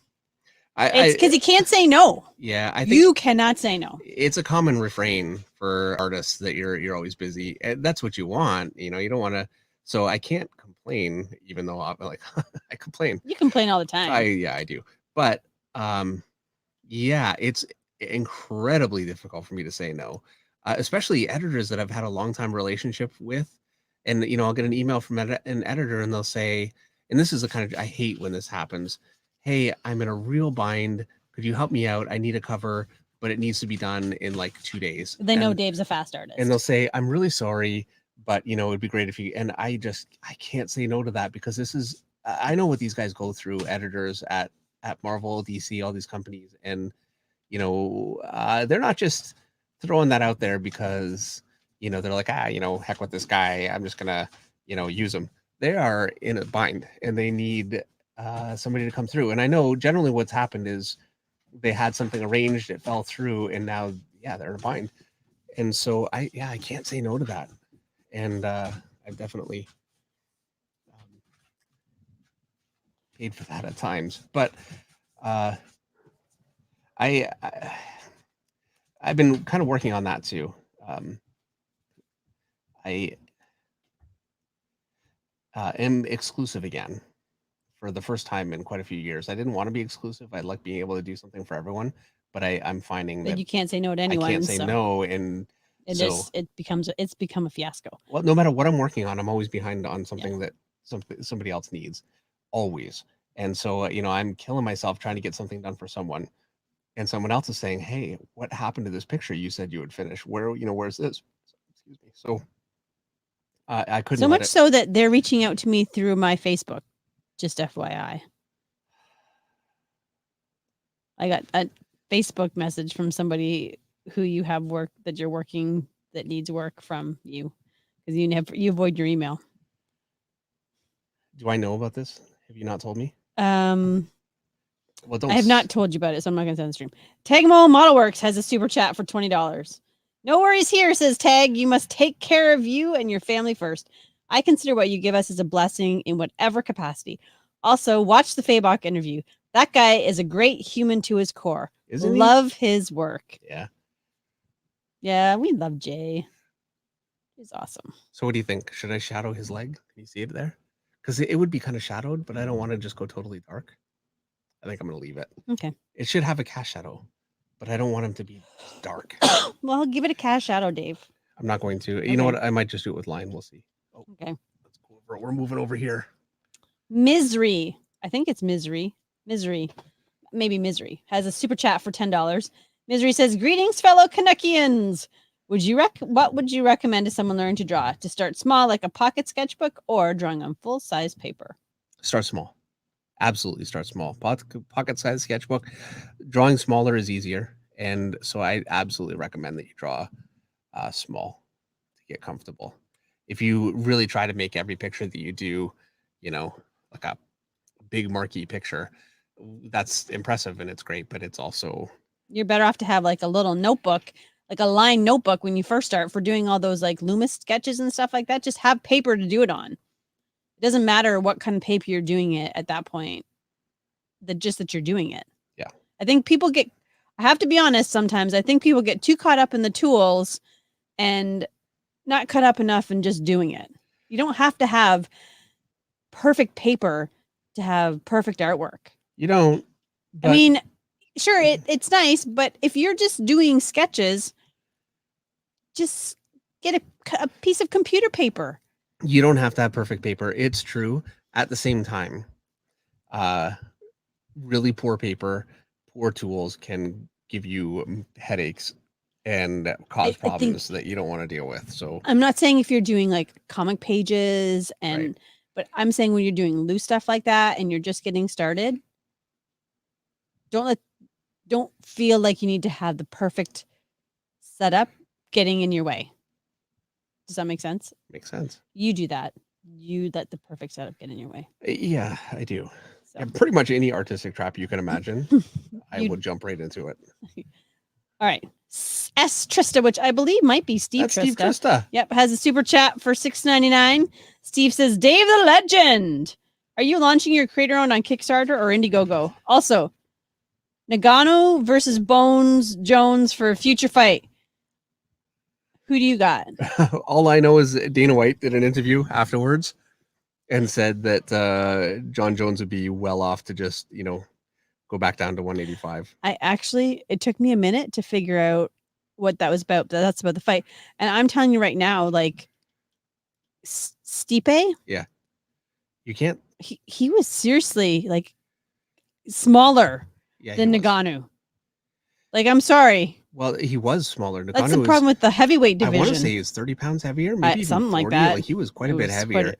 It's because you can't say no. Yeah, I think you cannot say no. It's a common refrain for artists that you're always busy, and that's what you want. You don't want to. So I can't complain, even though I'm like I complain. You complain all the time. I do, but yeah, it's incredibly difficult for me to say no, especially editors that I've had a long time relationship with, and I'll get an email from an editor, and they'll say, and this is the kind of I hate when this happens. Hey, I'm in a real bind. Could you help me out? I need a cover, but it needs to be done in like 2 days. They know Dave's a fast artist. And they'll say, I'm really sorry, but it'd be great if you, and I can't say no to that, because I know what these guys go through, editors at Marvel, DC, all these companies. And, they're not just throwing that out there because, they're like, heck with this guy. I'm just gonna, use him. They are in a bind and they need somebody to come through. And I know generally what's happened is they had something arranged, it fell through, and now they're in a bind. And so I can't say no to that. And I've definitely paid for that at times. But I've been kind of working on that too. I am exclusive again for the first time in quite a few years. I didn't want to be exclusive. I like being able to do something for everyone, but I'm finding that you can't say no to anyone. I can't say no, and it's become a fiasco. Well, no matter what I'm working on, I'm always behind on something that somebody else needs, always. And so I'm killing myself trying to get something done for someone, and someone else is saying, "Hey, what happened to this picture you said you would finish? Where's this?" Excuse me. So I couldn't. So much so that they're reaching out to me through my Facebook. Just FYI. I got a Facebook message from somebody who you have work that you're working that needs work from you, because you avoid your email. Do I know about this? Have you not told me? Well, I have not told you about it, so I'm not going to send the stream. Tagmo Modelworks has a super chat for $20. No worries here, says Tag. You must take care of you and your family first. I consider what you give us as a blessing in whatever capacity. Also, watch the Fabok interview. That guy is a great human to his core. Isn't he? Love his work. Yeah. Yeah, we love Jay. He's awesome. So what do you think? Should I shadow his leg? Can you see it there? Because it would be kind of shadowed, but I don't want to just go totally dark. I think I'm going to leave it. Okay. It should have a cast shadow, but I don't want him to be dark. Well, give it a cast shadow, Dave. I'm not going to. Okay. You know what? I might just do it with line. We'll see. Oh, okay. Let's go over it. We're moving over here. Misery. I think it's Misery. Maybe Misery has a super chat for $10. Misery says, "Greetings, fellow Canuckians. What would you recommend to someone learning to draw? To start small, like a pocket sketchbook, or drawing on full-size paper?" Start small. Absolutely start small. Pocket-size sketchbook. Drawing smaller is easier, and so I absolutely recommend that you draw small to get comfortable. If you really try to make every picture that you do, like a big marquee picture, that's impressive and it's great, but it's also, you're better off to have like a little notebook, like a line notebook when you first start for doing all those like Loomis sketches and stuff like that. Just have paper to do it on. It doesn't matter what kind of paper you're doing it at that point. That you're doing it. Yeah. I think I have to be honest, sometimes I think people get too caught up in the tools and not cut up enough in just doing it. You don't have to have perfect paper to have perfect artwork. You don't. I mean, sure, it's nice, but if you're just doing sketches, just get a piece of computer paper. You don't have to have perfect paper. It's true. At the same time, really poor paper, poor tools can give you headaches and cause problems that you don't want to deal with. So I'm not saying if you're doing like comic pages and, but I'm saying when you're doing loose stuff like that and you're just getting started, don't feel like you need to have the perfect setup getting in your way. Does that make sense? Makes sense. You do that. You let the perfect setup get in your way. Yeah, I do. So. Yeah, pretty much any artistic trap you can imagine, I would jump right into it. All right. S Trista, which I believe might be Steve That's Trista. Steve Trista. Yep, has a super chat for $6.99. Steve says, Dave the Legend. Are you launching your creator owned on Kickstarter or Indiegogo? Also, Nagano versus Bones Jones for a future fight. Who do you got? All I know is Dana White did an interview afterwards and said that John Jones would be well off to just, go back down to 185. It took me a minute to figure out what that was about. That's about the fight. And I'm telling you right now, like Stipe. Yeah. You can't. He was seriously like smaller than Nagano. Like, I'm sorry. Well, he was smaller. That's the problem with the heavyweight division. I want to say he's 30 pounds heavier, maybe even something 40. like that. Like he was quite a bit heavier.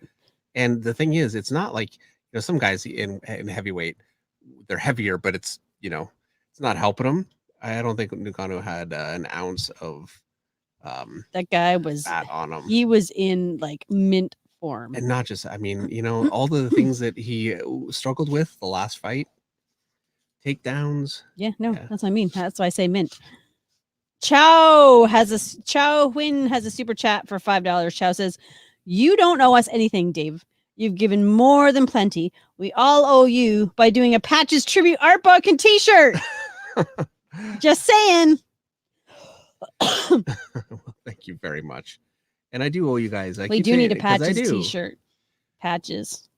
And the thing is, it's not like some guys in heavyweight, they're heavier, but it's it's not helping them. I don't think Nagano had an ounce of that guy was fat on him. He was in like mint form, and not just. I mean, all the things that he struggled with the last fight, takedowns. Yeah, that's what I mean. That's why I say mint. Chow Win has a super chat for $5. Chow says, "You don't owe us anything, Dave. You've given more than plenty. We all owe you by doing a Patches tribute art book and t-shirt." Just saying. Well, thank you very much. And I do owe you guys. We do need a Patches t-shirt. Patches.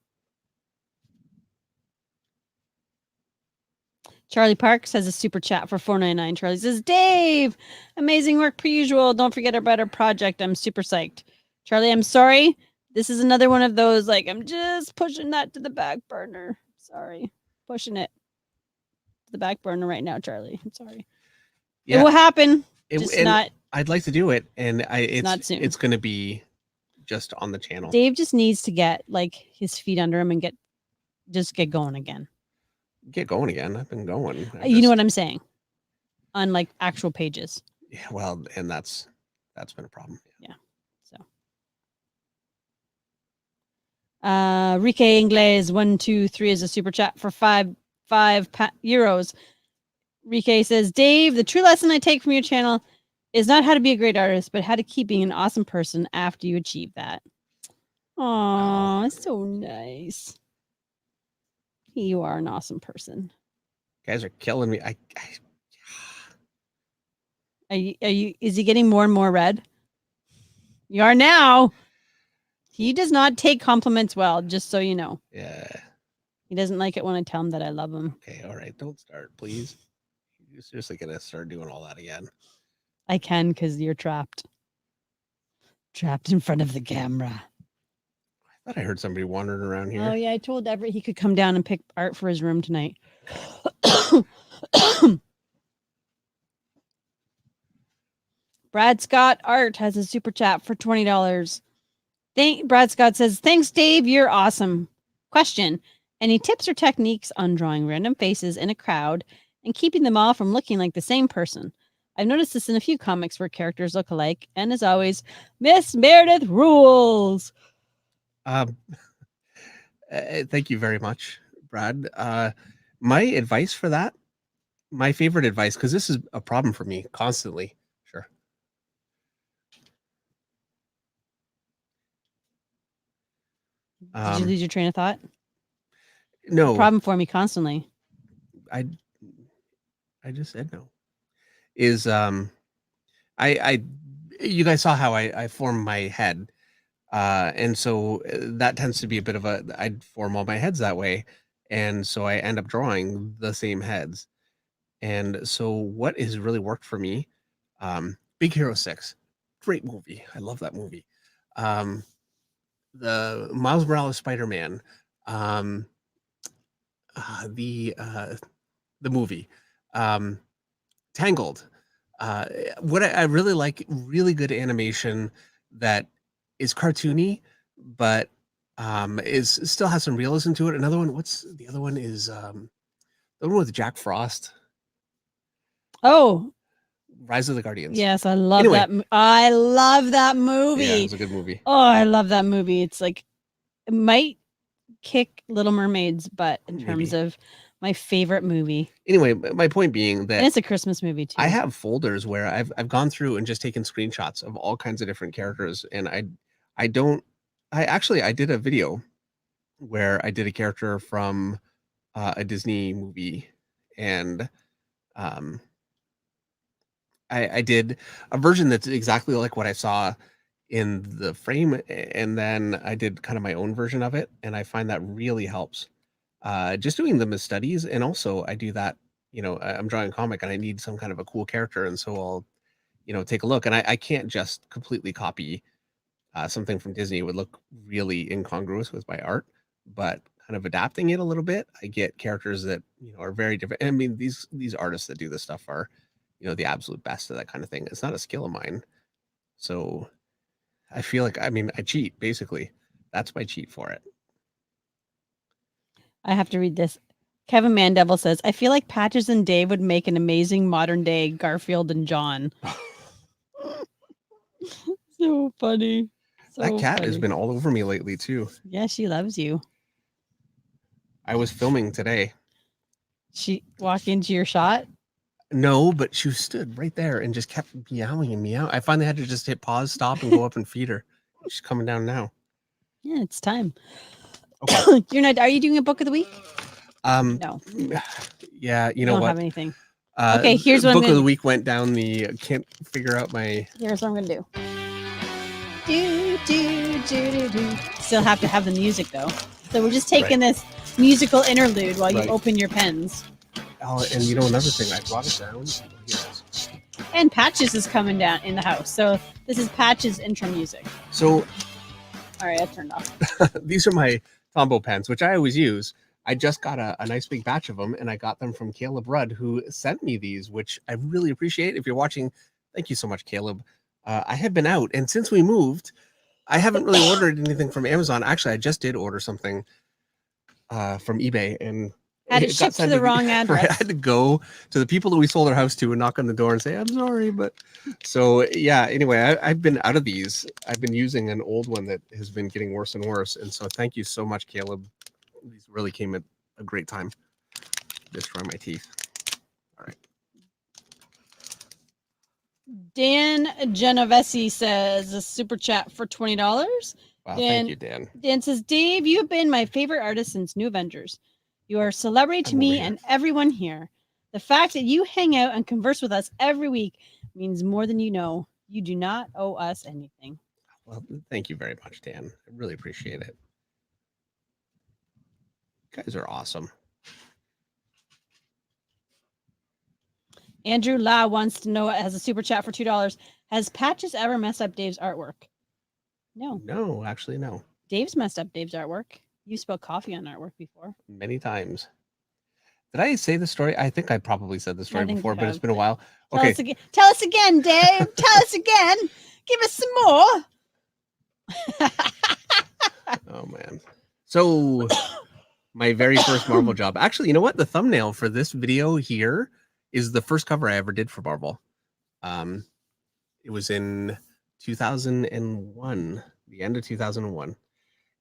Charlie Parks has a super chat for $4.99. Charlie says, Dave, amazing work per usual. Don't forget about our project. I'm super psyched. Charlie, I'm sorry. This is another one of those, like, I'm just pushing that to the back burner. Sorry. Pushing it to the back burner right now, Charlie. I'm sorry. Yeah. It will happen. I'd like to do it. And it's not soon. It's going to be just on the channel. Dave just needs to get, like, his feet under him and get going again. Get going again. I've been going. You know what I'm saying? On like actual pages. Yeah, well, and that's been a problem. Yeah. So Rike Ingles 123 is a super chat for €5. Rike says, Dave, the true lesson I take from your channel is not how to be a great artist, but how to keep being an awesome person after you achieve that. Aw, it's so nice. You are an awesome person. You guys are killing me. Are you? Is he getting more and more red? You are now. He does not take compliments well, just so you know. Yeah. He doesn't like it when I tell him that I love him. Okay, all right. Don't start, please. You're seriously gonna start doing all that again. I can, because you're trapped. Trapped in front of the camera. I thought I heard somebody wandering around here. Oh, yeah. I told Everett he could come down and pick art for his room tonight. Brad Scott Art has a super chat for $20. Brad Scott says, thanks, Dave. You're awesome. Question. Any tips or techniques on drawing random faces in a crowd and keeping them all from looking like the same person? I've noticed this in a few comics where characters look alike. And as always, Miss Meredith rules. Thank you very much, Brad. My advice for that, my favorite advice, because this is a problem for me constantly. Sure. Did you lose your train of thought? No. Problem for me constantly. I just said no. Is you guys saw how I formed my head. And so that tends to be a bit of a, I'd form all my heads that way. And so I end up drawing the same heads. And so what has really worked for me, Big Hero 6, great movie. I love that movie. The Miles Morales Spider-Man, um, uh, the uh, the movie, um, Tangled. What I really like, really good animation that is cartoony, but is still has some realism to it. Another one, what's the other one? Is the one with Jack Frost, Oh, Rise of the Guardians. yes, I love Anyway, that. I love that yeah, it movie. was a good movie. Oh, I love that movie. It's like it might kick Little Mermaid's butt in terms Maybe. of my favorite movie. Anyway, my point being And that it's a Christmas movie too. I have folders where I've gone through and just taken screenshots of all kinds of different characters, and I don't I actually I did a video where I did a character from a Disney movie, and um, I did a version that's exactly like what I saw in the frame, and then I did kind of my own version of it, and I find that really helps. Just doing them as studies, and also I do that. I'm drawing a comic, and I need some kind of a cool character, and so I'll take a look, and I can't just completely copy something from Disney. It would look really incongruous with my art, but kind of adapting it a little bit, I get characters that are very different. I mean, these artists that do this stuff are the absolute best at that kind of thing. It's not a skill of mine, so I feel like, I mean, I cheat basically. That's my cheat for it. I have to read this. Kevin Mandevil says, I feel like Patches and Dave would make an amazing modern day Garfield and John. So funny. That So cat has funny. been all over me lately too. Yeah, she loves you. I was filming today. She walked into your shot. No, but she stood right there and just kept meowing and meowing. I finally had to just hit pause, stop, and go up and feed her. She's coming down now. Yeah, it's time. Okay. You're not. Are you doing a book of the week? No, Yeah, you know don't what? have anything. Okay, here's what I'm book of gonna the do. week went down the can't figure out my. Here's what I'm gonna do. Do do do do do. Still have to have the music though. So we're just taking this musical interlude while you Right. open your pens. Oh, and another thing, I brought it down. Here it is. And Patches is coming down in the house. So this is Patches intro music. So All right, I turned off. these are my Tombow pens, which I always use. I just got a nice big batch of them, and I got them from Caleb Rudd, who sent me these, which I really appreciate. If you're watching, thank you so much, Caleb. I have been out, and since we moved, I haven't really ordered anything from Amazon. Actually, I just did order something from eBay, and Had it got shipped to sent the to wrong Right, I address. had to go to the people that we sold our house to and knock on the door and say, I'm sorry. But so, yeah, anyway, I've been out of these. I've been using an old one that has been getting worse and worse. And so thank you so much, Caleb. These really came at a great time. Destroy my teeth. All right. Dan Genovese says a super chat for $20. Wow, Dan- thank you, Dan. Dan says, Dave, you have been my favorite artist since New Avengers. You are a celebrity to I'm me over here. and everyone here. The fact that you hang out and converse with us every week means more than you know. You do not owe us anything. Well, thank you very much, Dan. I really appreciate it. You guys are awesome. Andrew La wants to know, has a super chat for $2. Has Patches ever messed up Dave's artwork? No. No, actually, no. Dave's messed up Dave's artwork. You spelled coffee on artwork before. Many times. Did I say the story? I think I probably said the story think before, you but it's have. been a while. Tell Okay. us again. Tell us again, Dave. Tell us again. Give us some more. Oh man. So my very first Marvel job. Actually, you know what? The thumbnail for this video here is the first cover I ever did for Marvel. It was in 2001, the end of 2001.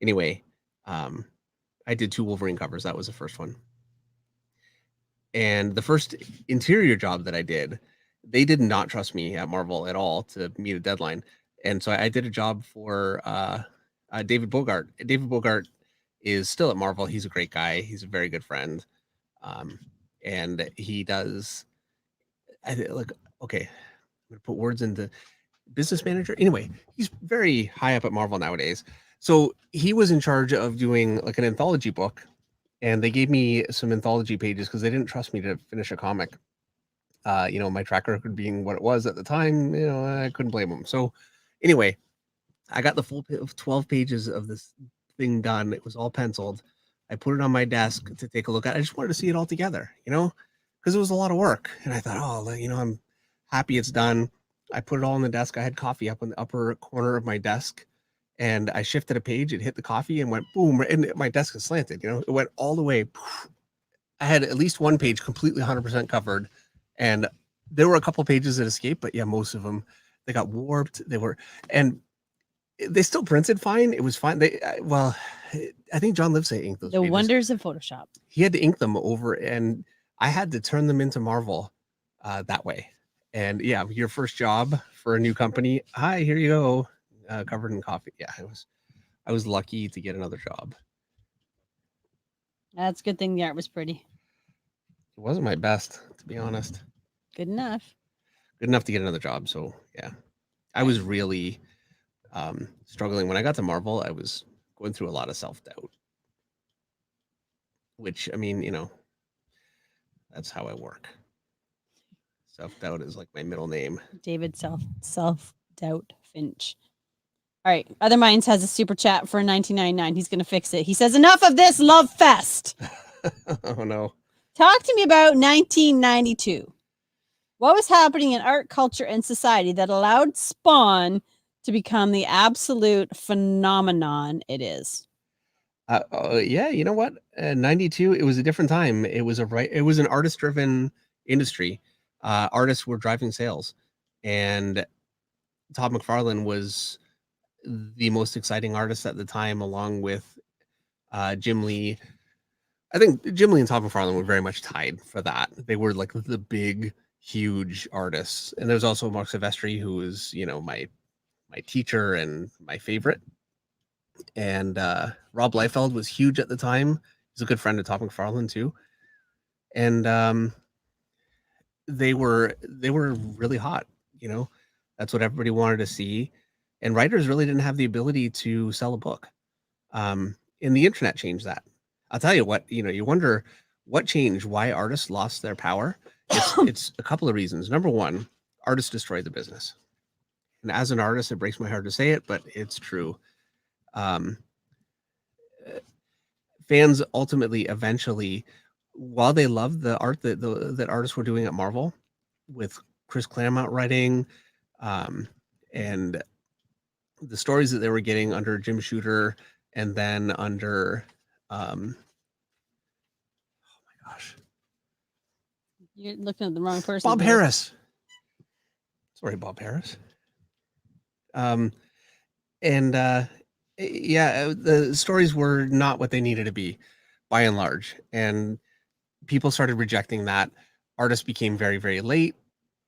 Anyway, I did 2 Wolverine covers. That was the first one. And the first interior job that I did, they did not trust me at Marvel at all to meet a deadline. And so I did a job for David Bogart. David Bogart is still at Marvel. He's a great guy. He's a very good friend. And he does, okay, I'm going to put words into, business manager. Anyway, he's very high up at Marvel nowadays. So he was in charge of doing like an anthology book, and they gave me some anthology pages because they didn't trust me to finish a comic. My track record being what it was at the time, I couldn't blame them. So anyway, I got the full 12 pages of this thing done. It was all penciled. I put it on my desk to take a look at. I just wanted to see it all together, because it was a lot of work. And I thought, I'm happy it's done. I put it all on the desk. I had coffee up in the upper corner of my desk, and I shifted a page. It hit the coffee and went boom. And my desk is slanted. It went all the way. I had at least one page completely 100% covered, and there were a couple pages that escaped, but yeah, most of them, they got warped. And they still printed fine. It was fine. I think John Livesay inked those The pages. wonders of Photoshop. He had to ink them over, and I had to turn them into Marvel that way. And yeah, your first job for a new company. Hi, here you go, covered in coffee. Yeah, I was lucky to get another job. That's a good thing the art was pretty. It wasn't my best, to be honest. Good enough. Good enough to get another job. So yeah, I was really struggling when I got to Marvel. I was going through a lot of self-doubt, which, I mean, that's how I work. Self-doubt is like my middle name. David self-doubt Finch. All right. Other Minds has a super chat for $19.99. He's going to fix it. He says, enough of this love fest. Oh, no. Talk to me about 1992. What was happening in art, culture, and society that allowed Spawn to become the absolute phenomenon it is? Yeah, you know what? 92, it was a different time. It was an artist-driven industry. Artists were driving sales, and Todd McFarlane was the most exciting artist at the time, along with Jim Lee. I think Jim Lee and Todd McFarlane were very much tied for that. They were like the big, huge artists. And there's also Mark Silvestri, who is, my teacher and my favorite. And Rob Liefeld was huge at the time. He's a good friend of Todd McFarlane too. And they were really hot. That's what everybody wanted to see. And writers really didn't have the ability to sell a book. And the internet changed that. I'll tell you what, you wonder what changed, why artists lost their power. It's a couple of reasons. Number one, artists destroyed the business. And as an artist, it breaks my heart to say it, but it's true. Fans ultimately, eventually, while they loved the art that artists were doing at Marvel, with Chris Claremont writing, and the stories that they were getting under Jim Shooter, and then under, oh my gosh, You're looking at the wrong person. Bob Harris. Sorry, Bob Harris. The stories were not what they needed to be, by and large, and people started rejecting that. Artists became very, very late,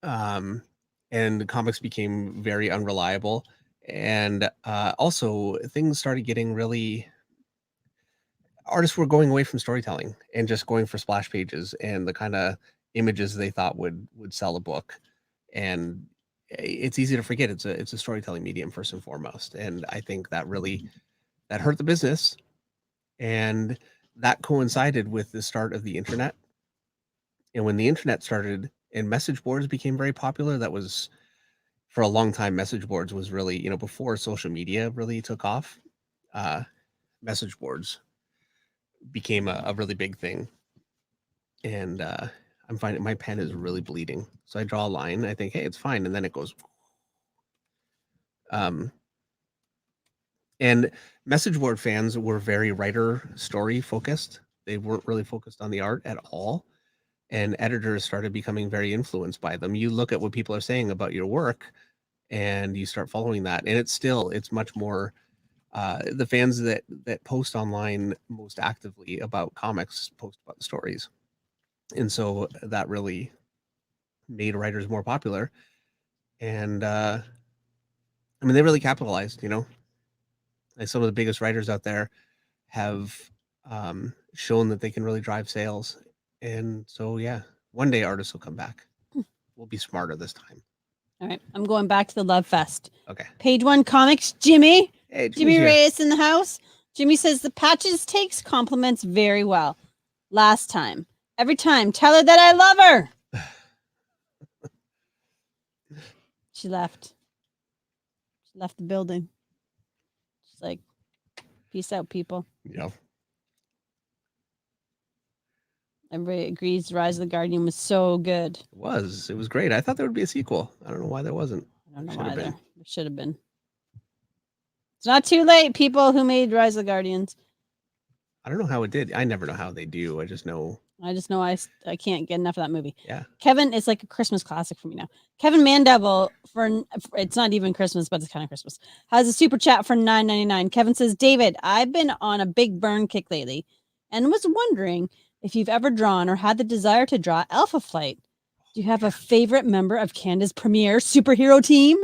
and comics became very unreliable, and also things started getting really. Artists were going away from storytelling and just going for splash pages and the kind of images they thought would sell a book. And it's easy to forget it's a storytelling medium first and foremost. And I think that hurt the business. And that coincided with the start of the internet. And when the internet started and message boards became very popular, that was, for a long time, message boards was really, before social media really took off, message boards became a really big thing. And I'm finding my pen is really bleeding. So I draw a line. I think, hey, it's fine. And then it goes. And message board fans were very writer story focused. They weren't really focused on the art at all. And editors started becoming very influenced by them. You look at what people are saying about your work and you start following that. And it's much more the fans that post online most actively about comics post about the stories. And so that really made writers more popular. And they really capitalized, Like some of the biggest writers out there have shown that they can really drive sales. And so, yeah, one day artists will come back. We'll be smarter this time. All right, I'm going back to the Love Fest. Okay. Page 1 comics, Jimmy. Hey, Jimmy here. Reyes in the house. Jimmy says the Patches takes compliments very well. Last time. Every time. Tell her that I love her. She left. She left the building. She's like, peace out, people. Yeah. Everybody agrees Rise of the Guardian was so good. It was great. I thought there would be a sequel. I don't know why there wasn't. I don't know Should have either. been. There should have been. It's not too late, people who made Rise of the Guardians. I don't know how it did. I never know how they do. I just know I can't get enough of that movie. Yeah. Kevin, it's like a Christmas classic for me now. Kevin Mandeville for it's not even Christmas, but it's kind of Christmas. Has a super chat for $9.99. Kevin says, David, I've been on a big burn kick lately and was wondering if you've ever drawn or had the desire to draw Alpha Flight. Do you have a favorite member of Canada's premier superhero team?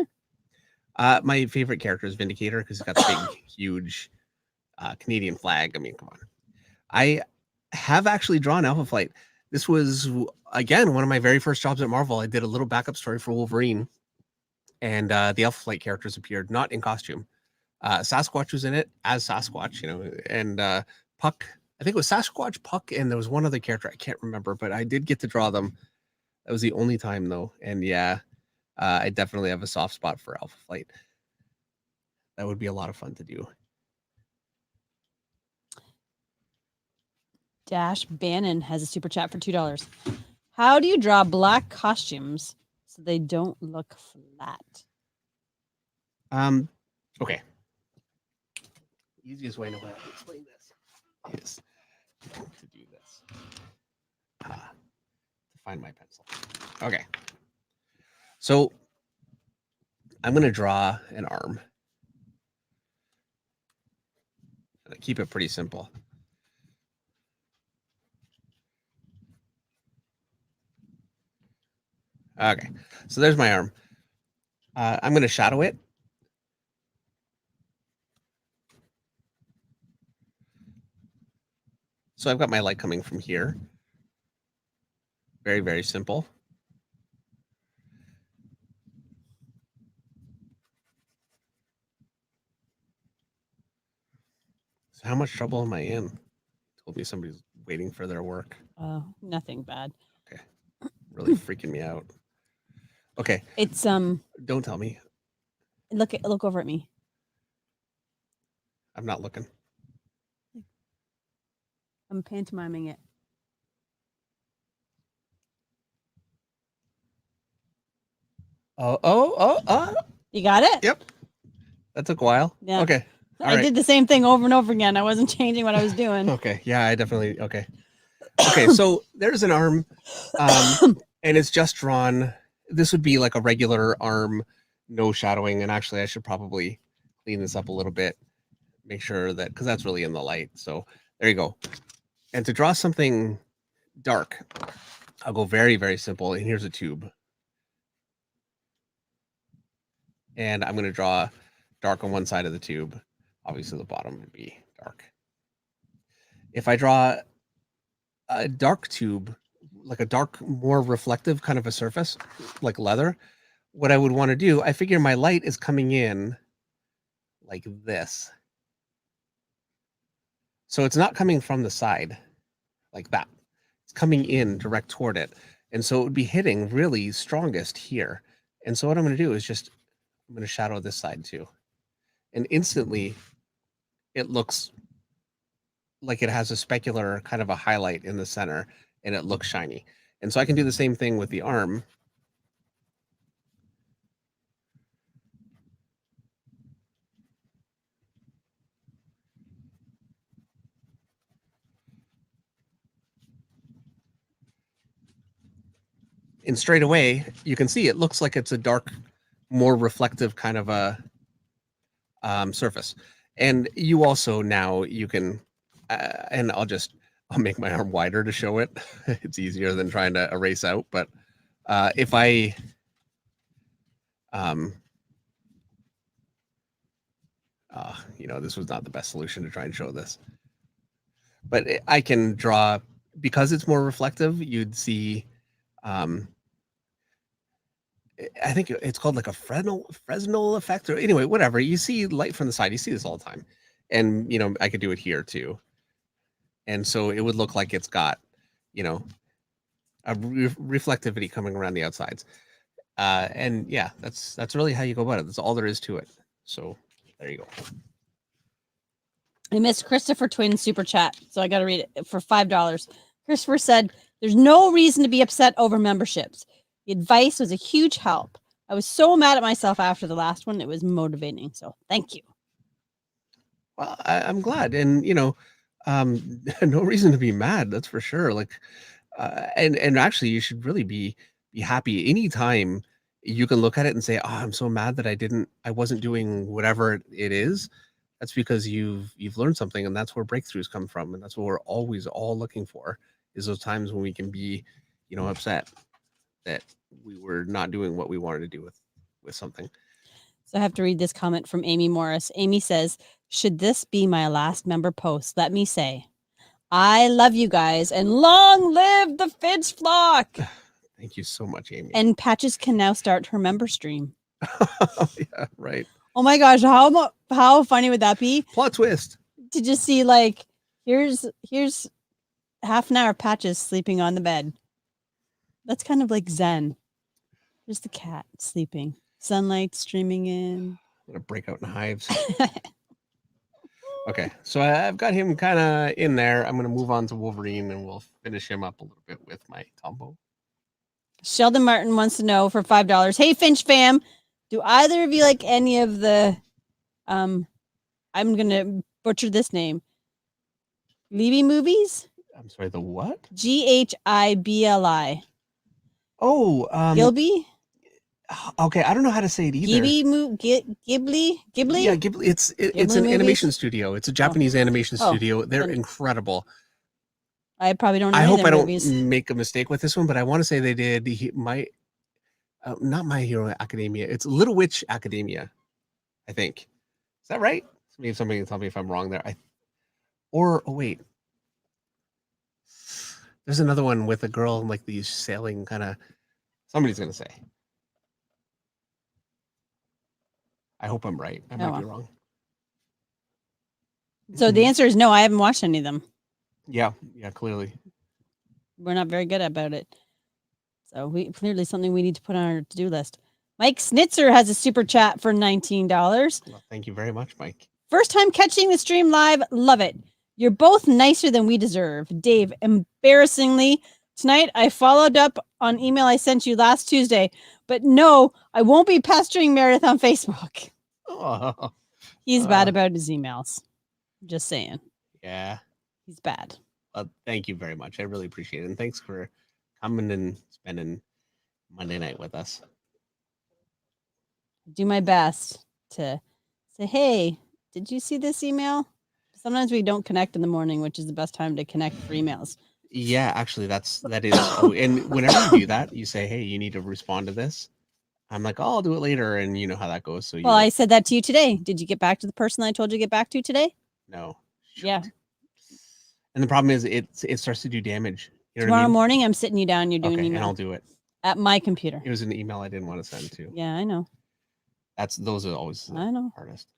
My favorite character is Vindicator because he's got the big, huge Canadian flag. I mean, come on. I have actually drawn Alpha Flight. This was, again, one of my very first jobs at Marvel. I did a little backup story for Wolverine, and the Alpha Flight characters appeared, not in costume. Sasquatch was in it as Sasquatch, and Puck. I think it was Sasquatch, Puck, and there was one other character. I can't remember, but I did get to draw them. That was the only time, though. And yeah, I definitely have a soft spot for Alpha Flight. That would be a lot of fun to do. Dash Bannon has a super chat for $2. How do you draw black costumes so they don't look flat? Okay. Easiest way to explain this is to do this. To find my pencil. Okay. So I'm going to draw an arm. I keep it pretty simple. Okay, so there's my arm. I'm going to shadow it. So I've got my light coming from here. Very, very simple. So how much trouble am I in? Told me somebody's waiting for their work. Oh, nothing bad. Okay. Really freaking me out. Okay. It's Don't tell me. Look over at me. I'm not looking. I'm pantomiming it. Oh. You got it? Yep. That took a while. Yeah. Okay. I did the same thing over and over again. I wasn't changing what I was doing. Okay. Yeah, I definitely. Okay. Okay. So there's an arm, and it's just drawn. This would be like a regular arm, no shadowing. And actually, I should probably clean this up a little bit. Make sure that, because that's really in the light. So there you go. And to draw something dark, I'll go very, very simple. And here's a tube. And I'm going to draw dark on one side of the tube. Obviously, the bottom would be dark. If I draw a dark tube, like a dark, more reflective kind of a surface, like leather, what I would want to do, I figure my light is coming in like this. So it's not coming from the side like that. It's coming in direct toward it. And so it would be hitting really strongest here. And so what I'm going to do is just, I'm going to shadow this side too. And instantly it looks like it has a specular kind of a highlight in the center and it looks shiny. And so I can do the same thing with the arm. And straight away, you can see it looks like it's a dark, more reflective kind of a surface. And you also now you can, and I'll make my arm wider to show it. It's easier than trying to erase out. But if I, this was not the best solution to try and show this. But I can draw, because it's more reflective, you'd see I think it's called like a Fresnel effect, or anyway, whatever. You see light from the side. You see this all the time, and I could do it here too. And so it would look like it's got, you know, a reflectivity coming around the outsides. And yeah, that's really how you go about it. That's all there is to it. So there you go. I missed Christopher Twin super chat, so I got to read it for $5. Christopher said, "There's no reason to be upset over memberships. The advice was a huge help. I was so mad at myself after the last one. It was motivating. So thank you." Well, I'm glad, and no reason to be mad. That's for sure. Like, and actually, you should really be happy anytime you can look at it and say, "Oh, I'm so mad that I wasn't doing whatever it is." That's because you've learned something, and that's where breakthroughs come from, and that's what we're always all looking for, is those times when we can be, upset that we were not doing what we wanted to do with something. So I have to read this comment from Amy Morris. Amy says, "Should this be my last member post, let me say, I love you guys and long live the Fidge flock." Thank you so much, Amy. And Patches can now start her member stream. Yeah, right. Oh my gosh, how funny would that be? Plot twist. To just see, like, here's half an hour of Patches sleeping on the bed. That's kind of like Zen. There's the cat sleeping. Sunlight streaming in. I'm gonna break out in hives. Okay, so I've got him kind of in there. I'm gonna move on to Wolverine, and we'll finish him up a little bit with my Tombow. Sheldon Martin wants to know for $5. Hey, Finch fam, do either of you like any of the I'm gonna butcher this name, Libby movies? I'm sorry, the what? Ghibli. Oh, Gilby? okay, I don't know how to say it either. Ghibli? Yeah, Ghibli. It's an movies? animation studio. It's a Japanese animation studio. They're incredible. I probably don't know. I hope I don't movies. make a mistake with this one, but I want to say they did not My Hero Academia. It's Little Witch Academia, I think. Is that right? Maybe somebody can tell me if I'm wrong there. Oh wait, there's another one with a girl and like these sailing kind of. Somebody's gonna say. I hope I'm right. I might be wrong. So the answer is no. I haven't watched any of them. Yeah, clearly. We're not very good about it. So clearly something we need to put on our to-do list. Mike Snitzer has a super chat for $19. Well, thank you very much, Mike. First time catching the stream live. Love it. You're both nicer than we deserve. Dave, embarrassingly, tonight I followed up on email I sent you last Tuesday, but no, I won't be pestering Meredith on Facebook. Oh, He's bad about his emails. Just saying. Yeah. He's bad. Thank you very much. I really appreciate it. And thanks for coming and spending Monday night with us. Do my best to say, hey, did you see this email? Sometimes we don't connect in the morning, which is the best time to connect for emails. Yeah, actually, that is. And whenever you do that, you say, hey, you need to respond to this. I'm like, oh, I'll do it later. And you know how that goes. So I said that to you today. Did you get back to the person I told you to get back to today? No. Shoot. Yeah. And the problem is it starts to do damage. You know Tomorrow morning, I'm sitting you down. You're doing email. And I'll do it. At my computer. It was an email I didn't want to send to. Yeah, I know. Those are always the hardest.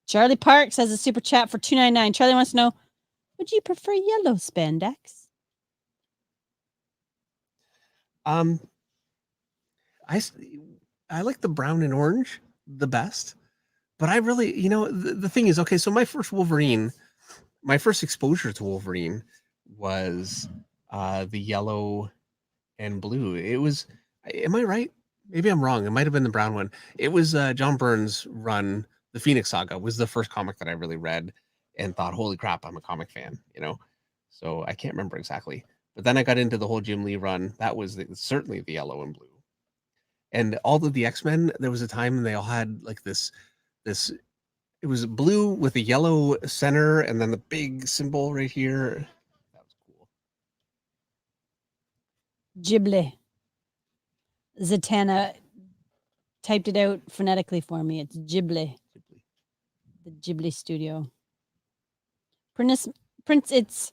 Charlie Parks has a super chat for $2.99. Charlie wants to know, would you prefer yellow spandex? I like the brown and orange the best, but I really, the thing is, okay, so my first exposure to Wolverine was the yellow and blue. It was, am I right? Maybe I'm wrong. It might have been the brown one. It was John Byrne's run. The Phoenix Saga was the first comic that I really read and thought, holy crap, I'm a comic fan, So I can't remember exactly. But then I got into the whole Jim Lee run. That was certainly the yellow and blue. And all of the X-Men, there was a time they all had like this, it was blue with a yellow center and then the big symbol right here. That was cool. Ghibli. Zatanna typed it out phonetically for me. It's Ghibli. The Ghibli studio. Prince, it's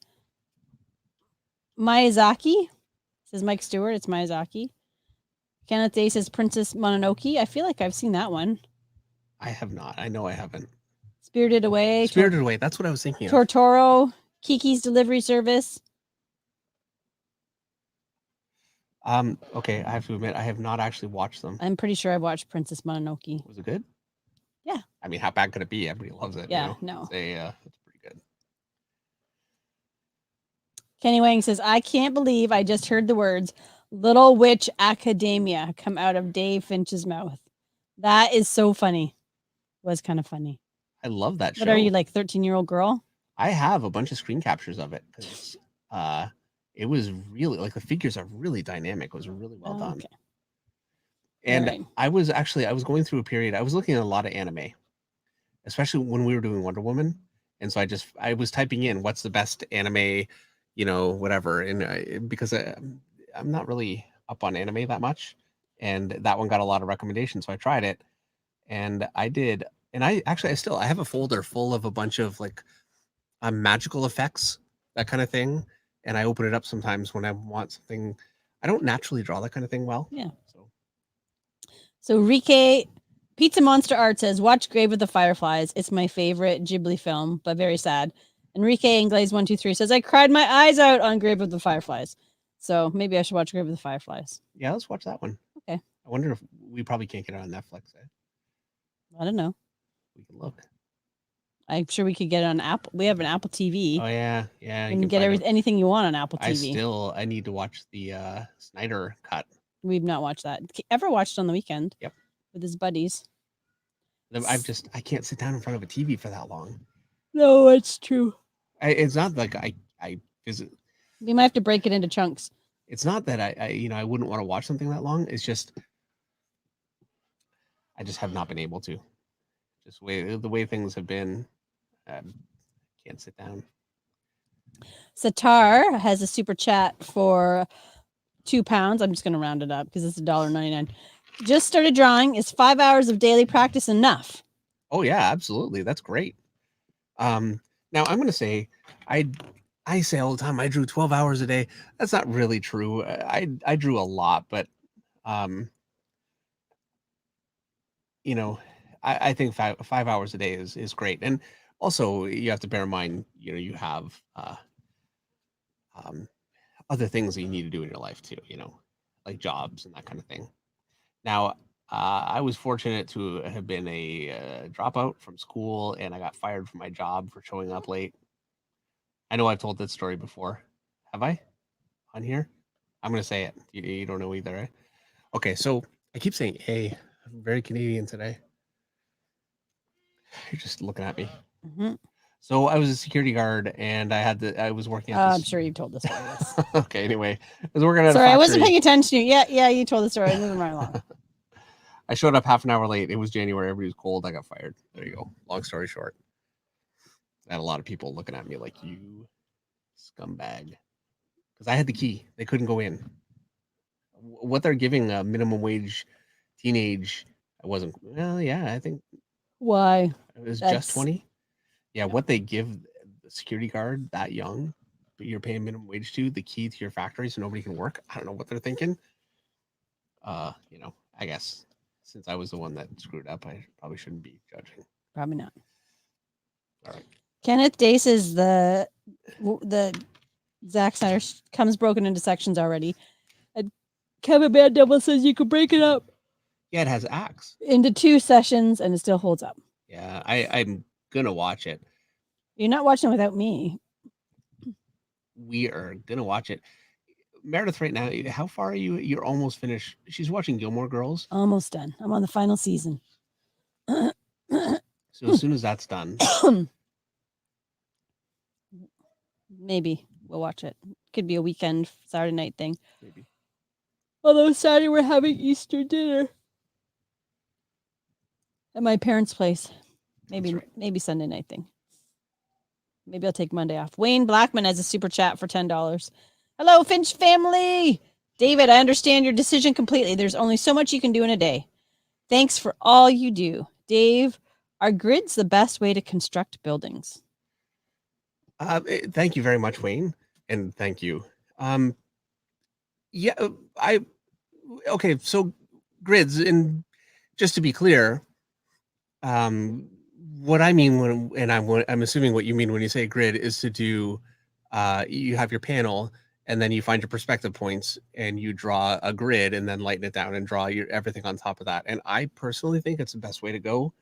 Miyazaki. Says Mike Stewart. It's Miyazaki. Kenneth Day says Princess Mononoke. I feel like I've seen that one. I have not. I know I haven't. Spirited Away. Spirited Away. That's what I was thinking of. Tortoro. Kiki's Delivery Service. Okay, I have to admit, I have not actually watched them. I'm pretty sure I watched Princess Mononoke. Was it good? Yeah. I mean, how bad could it be? Everybody loves it. Yeah, you know? no. It's pretty good. Kenny Wang says, I can't believe I just heard the words Little Witch Academia come out of Dave Finch's mouth. That is so funny. Was kind of funny. I love that show. What are you, like 13-year-old girl? I have a bunch of screen captures of it because it was really like the figures are really dynamic. It was really well done. Okay. And Alright. I was going through a period. I was looking at a lot of anime, especially when we were doing Wonder Woman. And so I was typing in what's the best anime, whatever. And because I'm not really up on anime that much, and that one got a lot of recommendations. So I tried it, and I did. And I have a folder full of a bunch of like magical effects, that kind of thing. And I open it up sometimes when I want something. I don't naturally draw that kind of thing well. Yeah. So Rike Pizza Monster Art says, watch Grave of the Fireflies. It's my favorite Ghibli film, but very sad. Enrique Inglaze123 says, I cried my eyes out on Grave of the Fireflies. So maybe I should watch Grave of the Fireflies. Yeah, let's watch that one. Okay. I wonder if we probably can't get it on Netflix. I don't know. We can look. I'm sure we could get it on Apple. We have an Apple TV. Oh yeah, yeah. You can get anything you want on Apple TV. I need to watch the Snyder cut. We've not watched that. Ever watched on the weekend? Yep. With his buddies. I can't sit down in front of a TV for that long. No, it's true. It's not like I visit. We might have to break it into chunks. It's not that I wouldn't want to watch something that long. It's just I just have not been able to. Just the way things have been, can't sit down. Satar has a super chat for £2. I'm just going to round it up because it's $1.99. Just started drawing. Is 5 hours of daily practice enough? Oh yeah, absolutely. That's great. Now I'm going to say I say all the time I drew 12 hours a day. That's not really true. I drew a lot, but I think 5 hours a day is great. And also you have to bear in mind, you have other things that you need to do in your life too, like jobs and that kind of thing. Now, I was fortunate to have been a dropout from school, and I got fired from my job for showing up late. I know I've told that story before. Have I? On here? I'm going to say it. You don't know either, right? Okay, so I keep saying, hey, I'm very Canadian today. You're just looking at me. Mm-hmm. So I was a security guard, and I was working at this... I'm sure you told the story. Yes. Okay, anyway. I was working at a Sorry, factory. I wasn't paying attention to you. Yeah, you told the story. Moving right along. I showed up half an hour late. It was January. Everybody was cold. I got fired. There you go. Long story short. I had a lot of people looking at me like, you scumbag. Because I had the key. They couldn't go in. What they're giving a minimum wage teenage, I wasn't... Well, yeah, I think... Why? It was just 20. Yeah, what they give the security guard that young, but you're paying minimum wage to, the key to your factory so nobody can work. I don't know what they're thinking. I guess since I was the one that screwed up, I probably shouldn't be judging. Probably not. All right. Kenneth Day says the Zack Snyder comes broken into sections already. And Kevin Van Devil says you could break it up. Yeah, it has acts. Into 2 sessions and it still holds up. Yeah, I'm going to watch it. You're not watching it without me. We are going to watch it. Meredith, right now, how far are you? You're almost finished. She's watching Gilmore Girls. Almost done. I'm on the final season. So as soon as that's done. Maybe we'll watch it. Could be a weekend Saturday night thing. Maybe. Although Saturday we're having Easter dinner at my parents' place. Maybe Sunday night thing. Maybe I'll take Monday off. Wayne Blackman has a super chat for $10. Hello, Finch family. David, I understand your decision completely. There's only so much you can do in a day. Thanks for all you do. Dave, are grids the best way to construct buildings? Thank you very much, Wayne. And thank you. Yeah, okay, so grids, and just to be clear, what I mean I'm assuming what you mean when you say grid is to do, you have your panel, and then you find your perspective points, and you draw a grid, and then lighten it down and draw your everything on top of that. And I personally think it's the best way to go,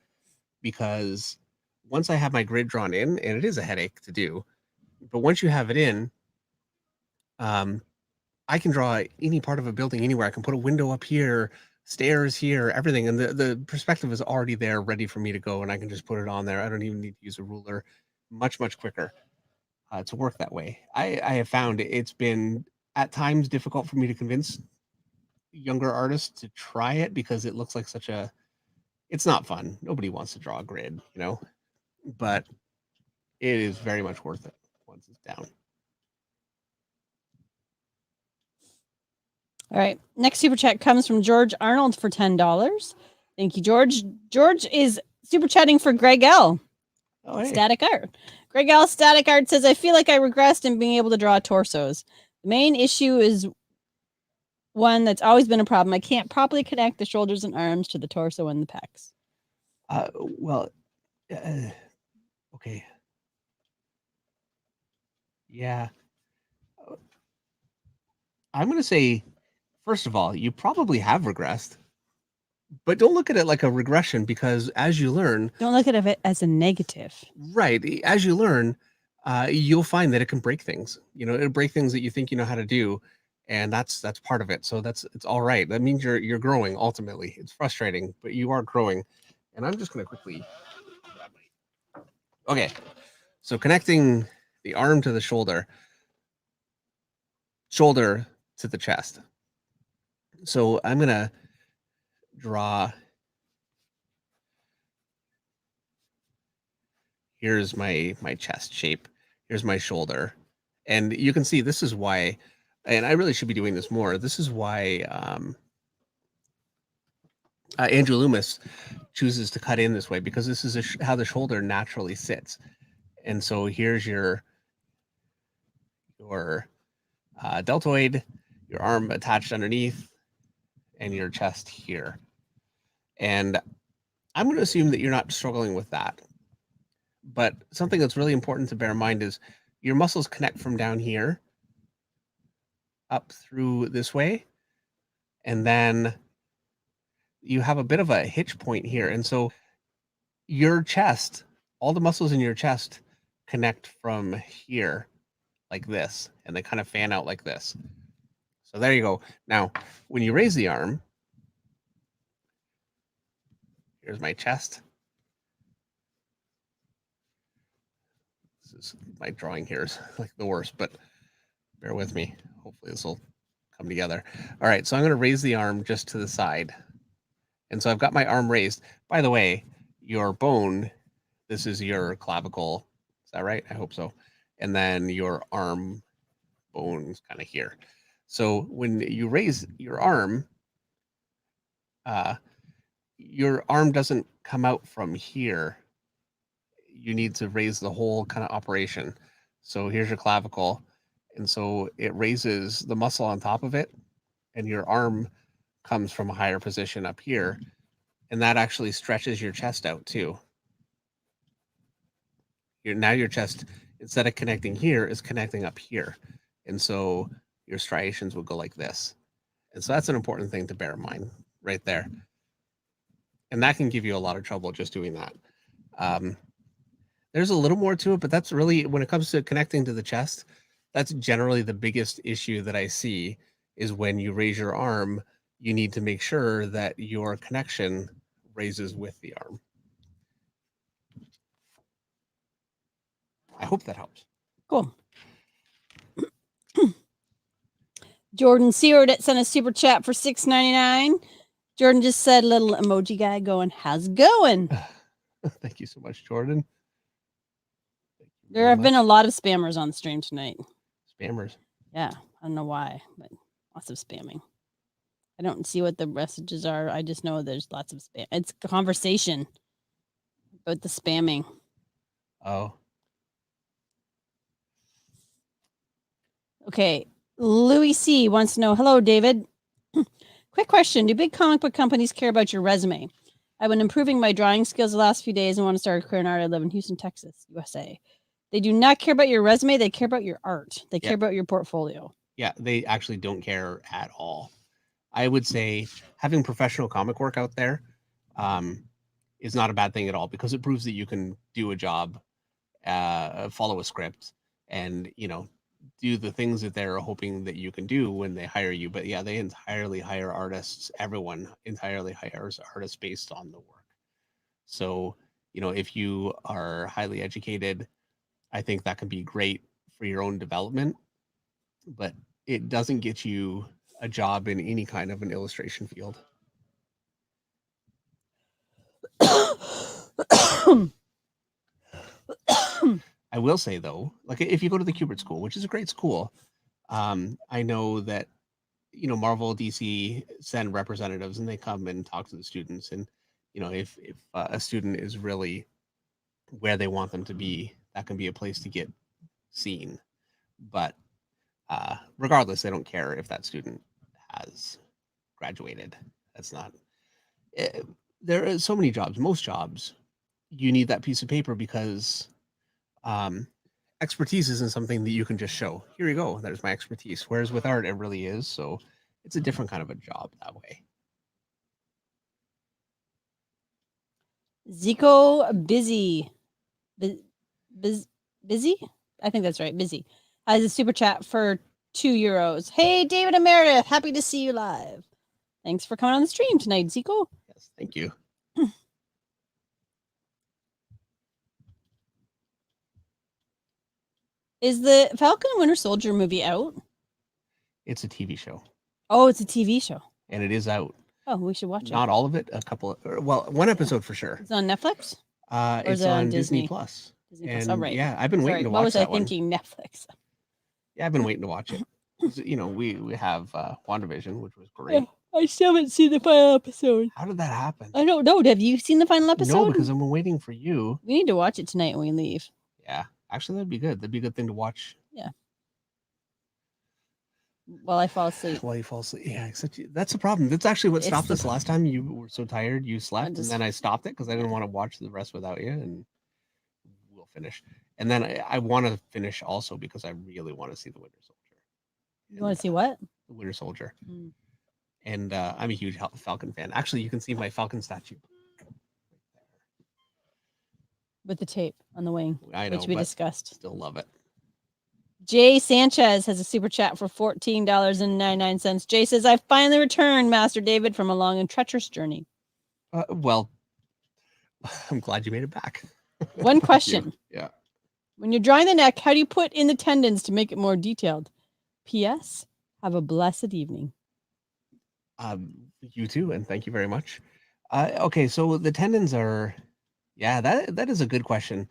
because once I have my grid drawn in, and it is a headache to do, but once you have it in, um, I can draw any part of a building anywhere. I can put a window up here, stairs here, everything, and the perspective is already there, ready for me to go, and I can just put it on there. I don't even need to use a ruler. Much quicker to work that way. I have found it's been at times difficult for me to convince younger artists to try it, because it looks like such a. It's not fun. Nobody wants to draw a grid, but it is very much worth it once it's down. All right. Next super chat comes from George Arnold for $10. Thank you, George. George is super chatting for Greg L. Oh, hey. Static Art. Greg L. Static Art says, I feel like I regressed in being able to draw torsos. The main issue is one that's always been a problem. I can't properly connect the shoulders and arms to the torso and the pecs. Okay. Yeah. I'm going to say, first of all, you probably have regressed, but don't look at it like a regression, because as you learn, Don't look at it as a negative. right, as you learn, you'll find that it can break things. It'll break things that you think you know how to do, and that's part of it. So it's all right. That means you're growing. Ultimately, it's frustrating, but you are growing. And I'm just going to quickly. Okay, so connecting the arm to the shoulder to the chest. So I'm going to draw. Here's my chest shape. Here's my shoulder. And you can see this is why, and I really should be doing this more. This is why Andrew Loomis chooses to cut in this way, because this is how the shoulder naturally sits. And so here's your deltoid, your arm attached underneath, and your chest here. And I'm going to assume that you're not struggling with that. But something that's really important to bear in mind is your muscles connect from down here up through this way, and then you have a bit of a hitch point here. And so your chest, all the muscles in your chest connect from here like this, and they kind of fan out like this. So there you go. Now, when you raise the arm, here's my chest. My drawing here is like the worst, but bear with me. Hopefully this will come together. All right, so I'm going to raise the arm just to the side. And so I've got my arm raised. By the way, your bone, this is your clavicle. Is that right? I hope so. And then your arm bone's kind of here. So when you raise your arm doesn't come out from here. You need to raise the whole kind of operation. So here's your clavicle, and so it raises the muscle on top of it, and your arm comes from a higher position up here, and that actually stretches your chest out too. Now your chest, instead of connecting here, is connecting up here, and so your striations would go like this. And so that's an important thing to bear in mind right there. And that can give you a lot of trouble just doing that. There's a little more to it, but that's really, when it comes to connecting to the chest, that's generally the biggest issue that I see, is when you raise your arm, you need to make sure that your connection raises with the arm. I hope that helps. Cool. Jordan Seward sent a super chat for $6.99. Jordan just said, little emoji guy going, how's it going? Thank you so much, Jordan. There have been a lot of spammers on the stream tonight. Spammers? Yeah, I don't know why, but lots of spamming. I don't see what the messages are. I just know there's lots of spam. It's conversation about the spamming. Oh. Okay. Louis C wants to know, hello, David. Quick question. Do big comic book companies care about your resume? I've been improving my drawing skills the last few days and want to start a career in art. I live in Houston, Texas, USA. They do not care about your resume. They care about your art. They care about your portfolio. Yeah, they actually don't care at all. I would say having professional comic work out there is not a bad thing at all, because it proves that you can do a job, follow a script, and do the things that they're hoping that you can do when they hire you. But yeah, they entirely hire artists. Everyone entirely hires artists based on the work. So if you are highly educated, I think that can be great for your own development, but it doesn't get you a job in any kind of an illustration field. I will say though, like if you go to the Kubert School, which is a great school, I know that Marvel, DC send representatives and they come and talk to the students, and if a student is really where they want them to be, that can be a place to get seen. But regardless, they don't care if that student has graduated. That's not. There are so many jobs. Most jobs, you need that piece of paper because expertise isn't something that you can just show. Here you go. There's my expertise. Whereas with art, it really is. So it's a different kind of a job that way. Zico Busy. Busy? I think that's right. Busy. Has a super chat for €2. Hey, David and Meredith. Happy to see you live. Thanks for coming on the stream tonight, Zico. Yes, thank you. Is the Falcon and Winter Soldier movie out? It's a TV show. Oh, it's a TV show. And it is out. Oh, we should watch it. Not all of it. A couple. One episode for sure. It's on Netflix? It's on Disney Plus. Disney Plus. Oh, right. Yeah, I've been waiting to watch that. What was I thinking? Netflix. Yeah, I've been waiting to watch it. We have WandaVision, which was great. Yeah, I still haven't seen the final episode. How did that happen? I don't know. Have you seen the final episode? No, because I'm waiting for you. We need to watch it tonight when we leave. Yeah, actually, that'd be good. That'd be a good thing to watch. Yeah. While I fall asleep. While you fall asleep. Yeah, that's the problem. That's actually what stopped us last time. You were so tired, you slept, and then I stopped it because I didn't want to watch the rest without you, and we'll finish. And then I want to finish also because I really want to see the Winter Soldier. You want to see what? The Winter Soldier. Mm. And I'm a huge Falcon fan. Actually, you can see my Falcon statue. With the tape on the wing, I know, which we discussed. Still love it. Jay Sanchez has a super chat for $14.99. Jay says, I finally returned, Master David, from a long and treacherous journey. Well, I'm glad you made it back. One question. Yeah. When you're drawing the neck, how do you put in the tendons to make it more detailed? P.S. Have a blessed evening. You too, and thank you very much. Okay, so the tendons are, that is a good question.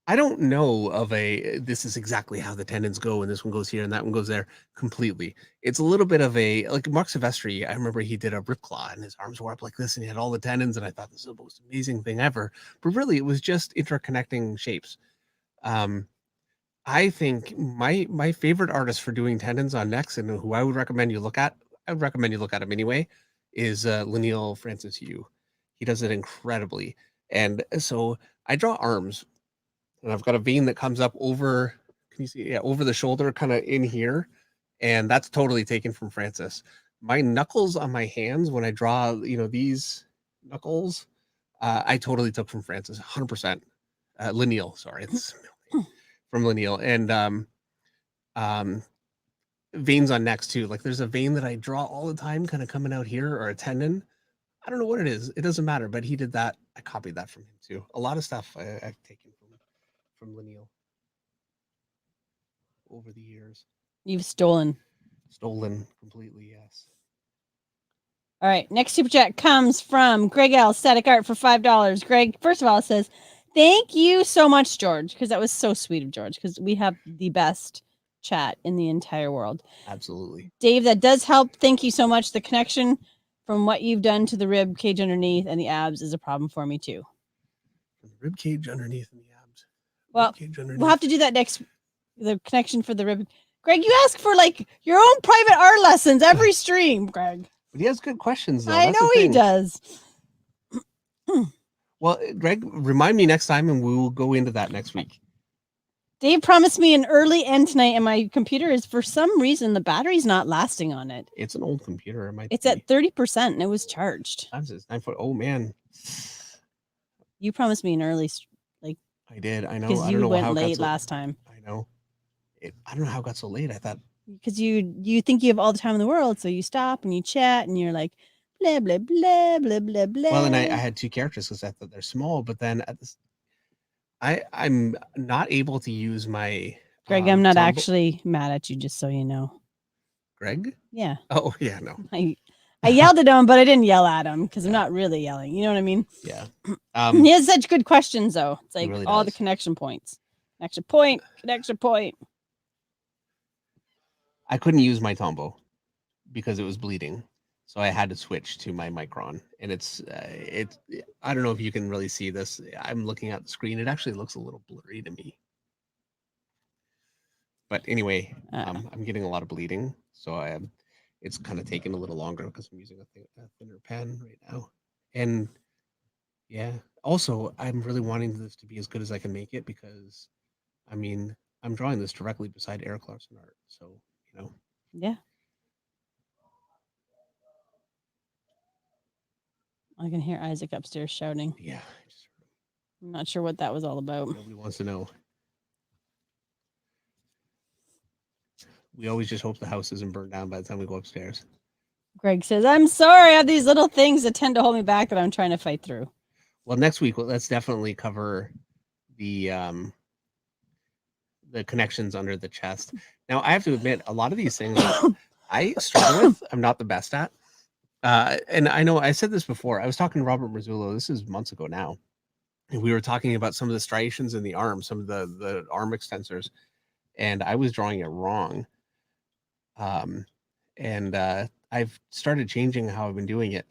I don't know of this is exactly how the tendons go, and this one goes here and that one goes there completely. It's a little bit of like Mark Silvestri. I remember he did a rip claw and his arms were up like this and he had all the tendons, and I thought this is the most amazing thing ever. But really, it was just interconnecting shapes. I think my favorite artist for doing tendons on necks, and who I would recommend you look at, him anyway, is Laniel Francis Yu. He does it incredibly. And so I draw arms, and I've got a vein that comes up over, can you see? Yeah, over the shoulder, kind of in here. And that's totally taken from Francis. My knuckles on my hands, when I draw, these knuckles, I totally took from Francis, 100%. Laniel, sorry. It's from Laniel. And veins on necks too. Like there's a vein that I draw all the time, kind of coming out here, or a tendon. I don't know what it is. It doesn't matter, but he did that. I copied that from him too. A lot of stuff I've taken from Laniel over the years. You've stolen Completely, yes. All right, next super chat comes from Greg L. Static Art for $5. Greg, first of all, says, thank you so much, George, because that was so sweet of George, because we have the best chat in the entire world. Absolutely. Dave, that does help. Thank you so much. The connection from what you've done to the rib cage underneath and the abs is a problem for me too. The rib cage underneath and the abs. Well, we'll have to do that next. The connection for the rib. Greg, you ask for like your own private art lessons every stream, Greg. But he has good questions, though. I That's know the he thing. does. Well, Greg, remind me next time, and we will go into that next week. Dave promised me an early end tonight, and my computer is, for some reason, the battery's not lasting on it. It's an old computer. It might It's be. at 30%, and it was charged. Times it's 9 foot. Oh man, You promised me an early, I did. I know. because I don't you know went how it got late so, last time. I know. I don't know how it got so late. I thought. Because you think you have all the time in the world, so you stop and you chat, and you're like, blah blah blah blah blah blah. Well, and I had two characters because I thought they're small, but then at this, I'm not able to use my. Greg, I'm not Tombow- actually mad at you, just so you know. Greg? Yeah. Oh yeah, no. I yelled at him, but I didn't yell at him because I'm not really yelling. You know what I mean? Yeah. He has such good questions, though. It's like really all does. the connection points. Connection point, connection point. I couldn't use my Tombow because it was bleeding, so I had to switch to my Micron, and it's I don't know if you can really see this. I'm looking at the screen. It actually looks a little blurry to me. But anyway, I'm getting a lot of bleeding, so it's kind of taking a little longer because I'm using a thinner pen right now. And yeah, also I'm really wanting this to be as good as I can make it because, I mean, I'm drawing this directly beside Eric Larson art, so you know. Yeah. I can hear Isaac upstairs shouting. Yeah, I'm not sure what that was all about. nobody wants to know. We always just hope the house isn't burned down by the time we go upstairs. Greg says, I'm sorry, I have these little things that tend to hold me back that I'm trying to fight through. Well, next week, let's definitely cover the connections under the chest. Now, I have to admit, a lot of these things I struggle with. I'm not the best at. And I know I said this before. I was talking to Robert Marzullo. This is months ago now. And we were talking about some of the striations in the arm, some of the arm extensors. And I was drawing it wrong. And I've started changing how I've been doing it.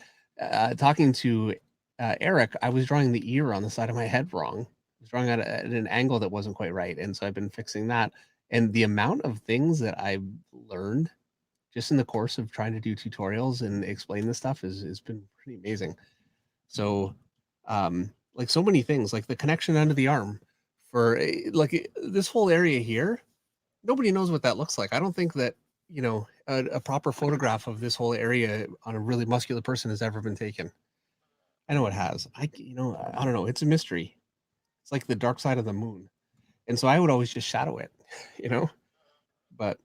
Talking to Eric, I was drawing the ear on the side of my head wrong. I was drawing at an angle that wasn't quite right. And so I've been fixing that. And the amount of things that I've learned just in the course of trying to do tutorials and explain this stuff has been pretty amazing. So, like so many things, like the connection under the arm for like this whole area here, nobody knows what that looks like. I don't think that, you know, a proper photograph of this whole area on a really muscular person has ever been taken. I know it has. I don't know. It's a mystery. It's like the dark side of the moon. And so I would always just shadow it, you know, but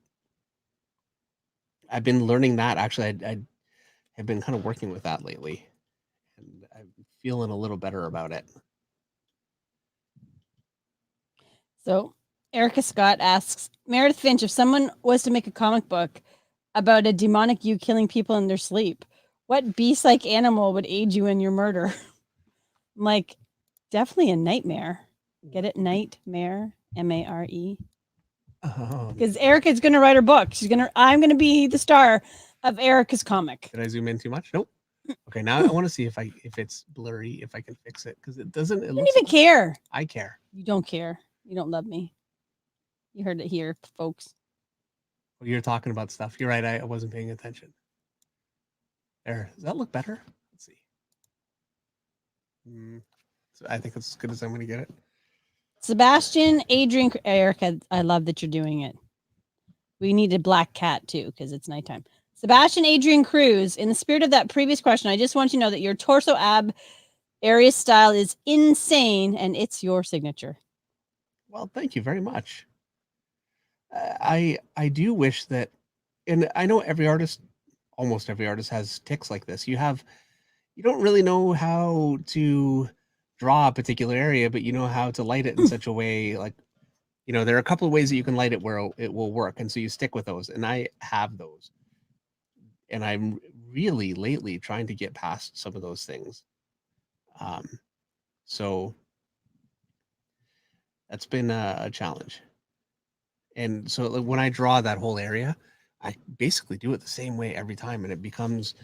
I've been learning that. Actually, I have been kind of working with that lately, and I'm feeling a little better about it. So Erica Scott asks, Meredith Finch, if someone was to make a comic book about a demonic you killing people in their sleep, what beast-like animal would aid you in your murder? I'm like, definitely a nightmare. Get it? Nightmare, M-A-R-E. Because Erica's going to write her book. I'm going to be the star of Erica's comic. Did I zoom in too much? Nope. Okay, now I want to see if it's blurry, if I can fix it, because it doesn't. You don't even care. I care. You don't care. You don't love me. You heard it here, folks. Well, you're talking about stuff. You're right. I wasn't paying attention. There. Does that look better? Let's see. So I think it's as good as I'm going to get it. Sebastian, Adrian, Erica, I love that you're doing it. We need a black cat too, because it's nighttime. Sebastian, Adrian Cruz, in the spirit of that previous question, I just want you to know that your torso ab area style is insane and it's your signature. Well, thank you very much. I do wish that, and I know almost every artist has tics like this. You don't really know how to draw a particular area, but you know how to light it in such a way, like, you know, there are a couple of ways that you can light it where it will work, and so you stick with those, and I have those, and I'm really lately trying to get past some of those things. So that's been a challenge. And so when I draw that whole area, I basically do it the same way every time, and it becomes,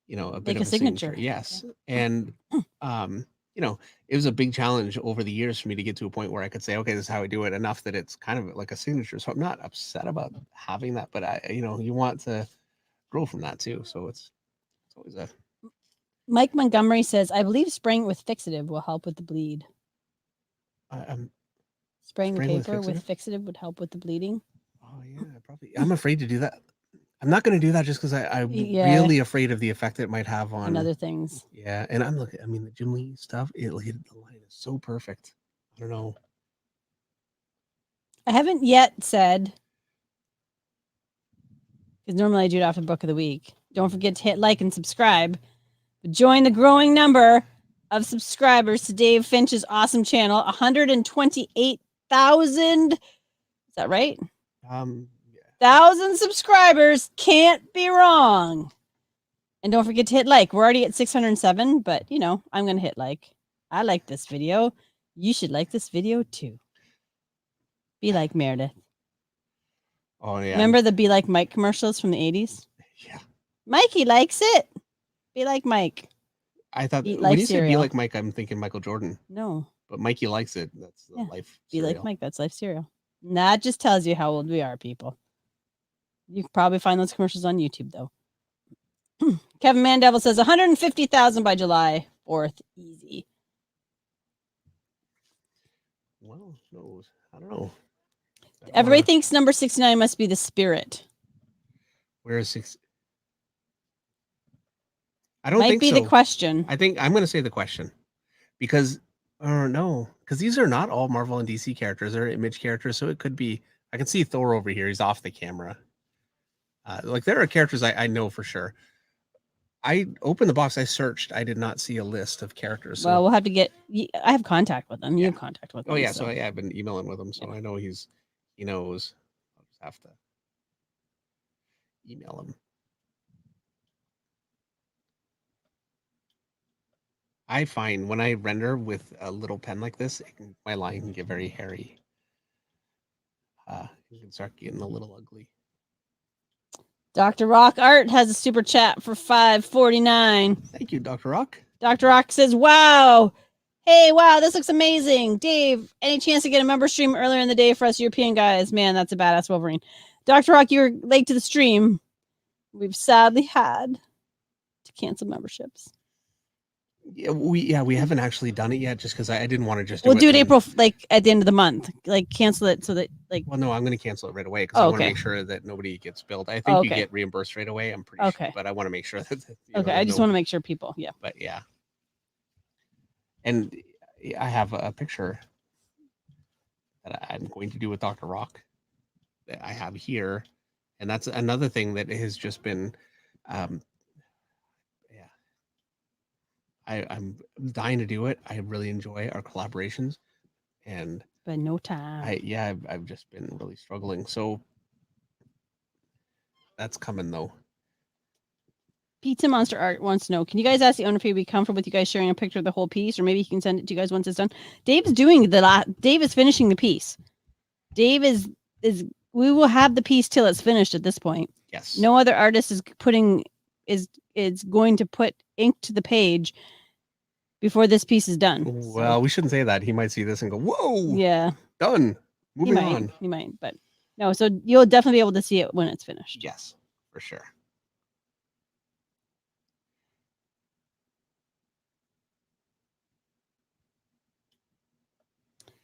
you know, a bit Like of a signature. Yes. And you know, it was a big challenge over the years for me to get to a point where I could say, okay, this is how I do it, enough that it's kind of like a signature. So I'm not upset about having that, but you want to grow from that too. So it's always a Mike Montgomery says, I believe spraying with fixative will help with the bleed. Spraying the paper with fixative would help with the bleeding. Oh yeah, probably. I'm afraid to do that. I'm not going to do that just because I'm really afraid of the effect it might have on other things. Yeah, and I'm looking. I mean, the Jim Lee stuff. The line is so perfect. I don't know. I haven't yet said, because normally I do it after book of the week. Don't forget to hit like and subscribe. Join the growing number of subscribers to Dave Finch's awesome channel. 128,000. Is that right? Yeah. 1,000 subscribers. Can't be wrong. And don't forget to hit like. We're already at 607, but I'm going to hit like. I like this video. You should like this video too. Be like Meredith. Oh yeah. Remember the Be Like Mike commercials from the 80s? Yeah. Mikey likes it. Be like Mike. I thought Eat when life you say cereal. Be Like Mike, I'm thinking Michael Jordan. No. But Mikey likes it. That's the life Be cereal. Like Mike. That's life cereal. And that just tells you how old we are, people. You can probably find those commercials on YouTube, though. Kevin Mandevil says 150,000 by July 4th. Easy. Well, no, I don't know. Everybody thinks number 69 must be the spirit. Where is 6? I don't Might think be so. the question. I think I'm going to say the question because, no, because these are not all Marvel and DC characters. They're Image characters, so it could be. I can see Thor over here. He's off the camera. Like there are characters I know for sure. I opened the box. I searched. I did not see a list of characters. So. Well, we'll have to get. I have contact with them. You have contact with them. Oh yeah, so I've been emailing with him, so I know he knows. I'll just have to email him. I find when I render with a little pen like this, my line can get very hairy. It can start getting a little ugly. Dr. Rock Art has a super chat for $5.49. Thank you, Dr. Rock. Dr. Rock says, wow. Hey, wow, this looks amazing. Dave, any chance to get a member stream earlier in the day for us European guys? Man, that's a badass Wolverine. Dr. Rock, you were late to the stream. We've sadly had to cancel memberships. Yeah, we haven't actually done it yet, just because I didn't want to just. We'll do it April, at the end of the month. Cancel it so that Well, no, I'm going to cancel it right away because I want to make sure that nobody gets billed. I think you get reimbursed right away. I'm pretty sure, but I want to make sure that. I just want to make sure people. Yeah. But yeah. And I have a picture that I'm going to do with Dr. Rock that I have here, and that's another thing that has just been. I'm dying to do it. I really enjoy our collaborations, but no time. I've just been really struggling. So that's coming though. Pizza Monster Art wants to know: can you guys ask the owner if he'd be comfortable with you guys sharing a picture of the whole piece, or maybe he can send it to you guys once it's done? Dave's doing Dave is finishing the piece. Dave is. We will have the piece till it's finished. At this point, yes. No other artist is going to put ink to the page before this piece is done. Well, we shouldn't say that. He might see this and go, "Whoa, yeah, done." Moving on. He might, but no. So you'll definitely be able to see it when it's finished. Yes, for sure.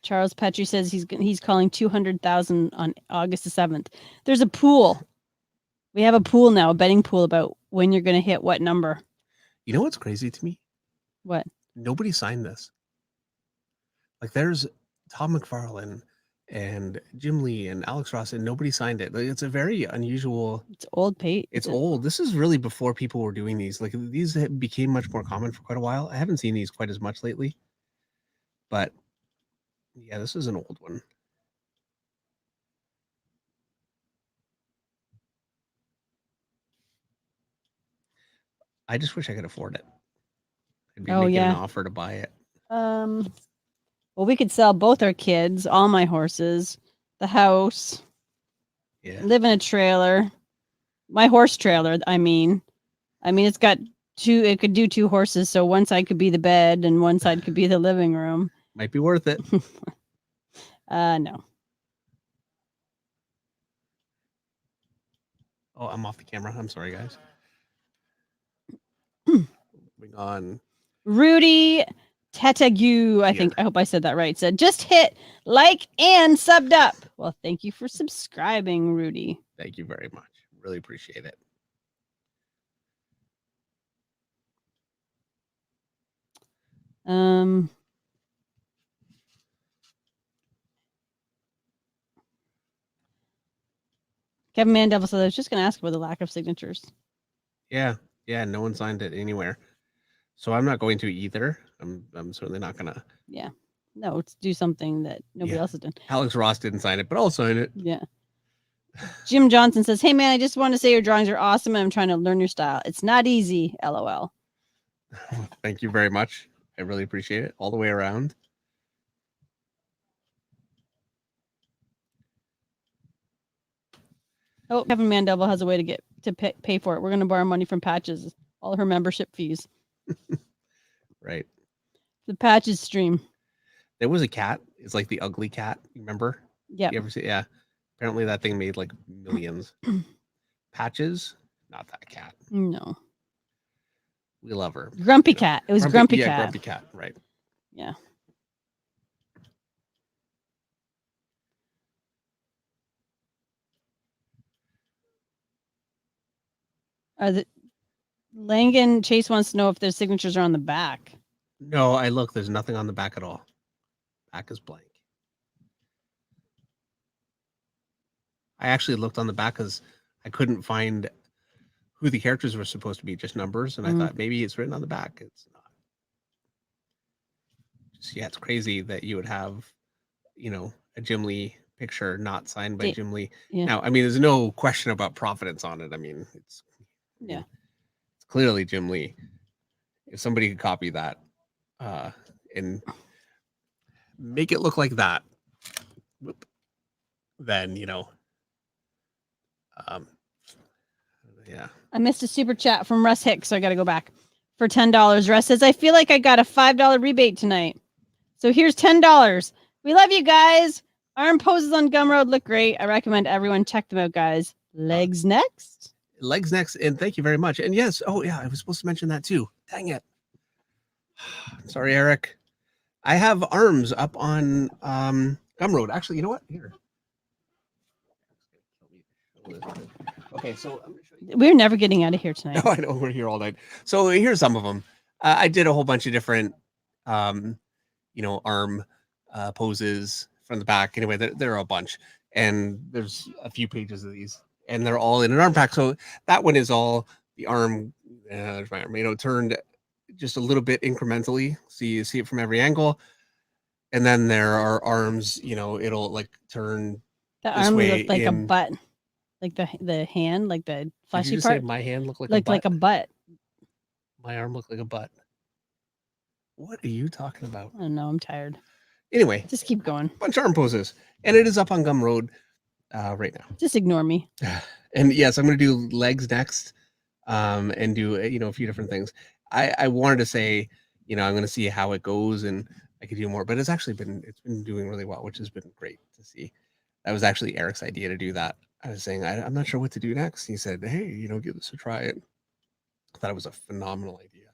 Charles Petrie says he's calling 200,000 on August the 7th. There's a pool. We have a pool now, a betting pool about when you're going to hit what number. You know what's crazy to me? What? Nobody signed this. Like there's Tom McFarlane and Jim Lee and Alex Ross, and nobody signed it. Like, it's a very unusual. It's old, Pete. It's old. This is really before people were doing these. Like these became much more common for quite a while. I haven't seen these quite as much lately, but yeah, this is an old one. I just wish I could afford it. I'd be making an offer to buy it. Well, we could sell both our kids, all my horses, the house. Yeah. Live in a trailer. My horse trailer, I mean it's got It could do two horses, so one side could be the bed and one side could be the living room. Might be worth it. No. Oh, I'm off the camera. I'm sorry, guys. Moving on. Rudy Tetagu, I hope I said that right, said just hit like and subbed up. Well, thank you for subscribing, Rudy. Thank you very much. Really appreciate it. Kevin Mandeville said I was just going to ask about the lack of signatures. Yeah, no one signed it anywhere, so I'm not going to either. I'm certainly not gonna. Yeah, no, let's do something that nobody else has done. Alex Ross didn't sign it, but I'll sign it. Yeah. Jim Johnson says, "Hey man, I just want to say your drawings are awesome, and I'm trying to learn your style. It's not easy, LOL." Thank you very much. I really appreciate it all the way around. Oh, Kevin Mandeville has a way to pay for it. We're going to borrow money from Patches, all her membership fees. Right. The Patches stream. There was a cat. It's like the ugly cat. You remember? Yeah. You ever see? Yeah. Apparently that thing made like millions. Patches, not that cat. No. We love her. Grumpy cat. It was Grumpy cat. Grumpy cat. Right. Yeah. Langan Chase wants to know if their signatures are on the back. No, there's nothing on the back at all. Back is blank. I actually looked on the back because I couldn't find who the characters were supposed to be, just numbers, and I thought maybe it's written on the back. It's not. It's crazy that you would have, a Jim Lee picture not signed by Jim Lee. Yeah. Now, I mean, there's no question about Providence on it. I mean, it's clearly Jim Lee. If somebody could copy that and make it look like that, then yeah. I missed a super chat from Russ Hicks, so I got to go back for $10. Russ says, "I feel like I got a $5 rebate tonight, so here's $10. We love you guys. Arm poses on Gumroad look great. I recommend everyone check them out, guys. Legs next." Legs next, and thank you very much. And yes, oh yeah, I was supposed to mention that too. Dang it. Sorry, Eric. I have arms up on Gumroad. Actually, you know what? Here. Okay, so I'm gonna show you. We're never getting out of here tonight. No, I know we're here all night. So here's some of them. I did a whole bunch of different, arm poses from the back. Anyway, there are a bunch, and there's a few pages of these, and they're all in an arm pack. So that one is all the arm, there's my arm, turned just a little bit incrementally, so you see it from every angle. And then there are arms, it'll like turn. The arm looked like a butt, like the hand, like the fleshy Did you part. Say my hand looked like a butt. My arm looked like a butt. What are you talking about? I don't know. I'm tired. Anyway, just keep going. Bunch of arm poses, and it is up on Gumroad right now. Just ignore me. And yes, I'm going to do legs next, and do a few different things. I wanted to say, I'm going to see how it goes, and I could do more, but it's been doing really well, which has been great to see. That was actually Eric's idea to do that. I was saying I'm not sure what to do next. He said, "Hey, give this a try." I thought it was a phenomenal idea.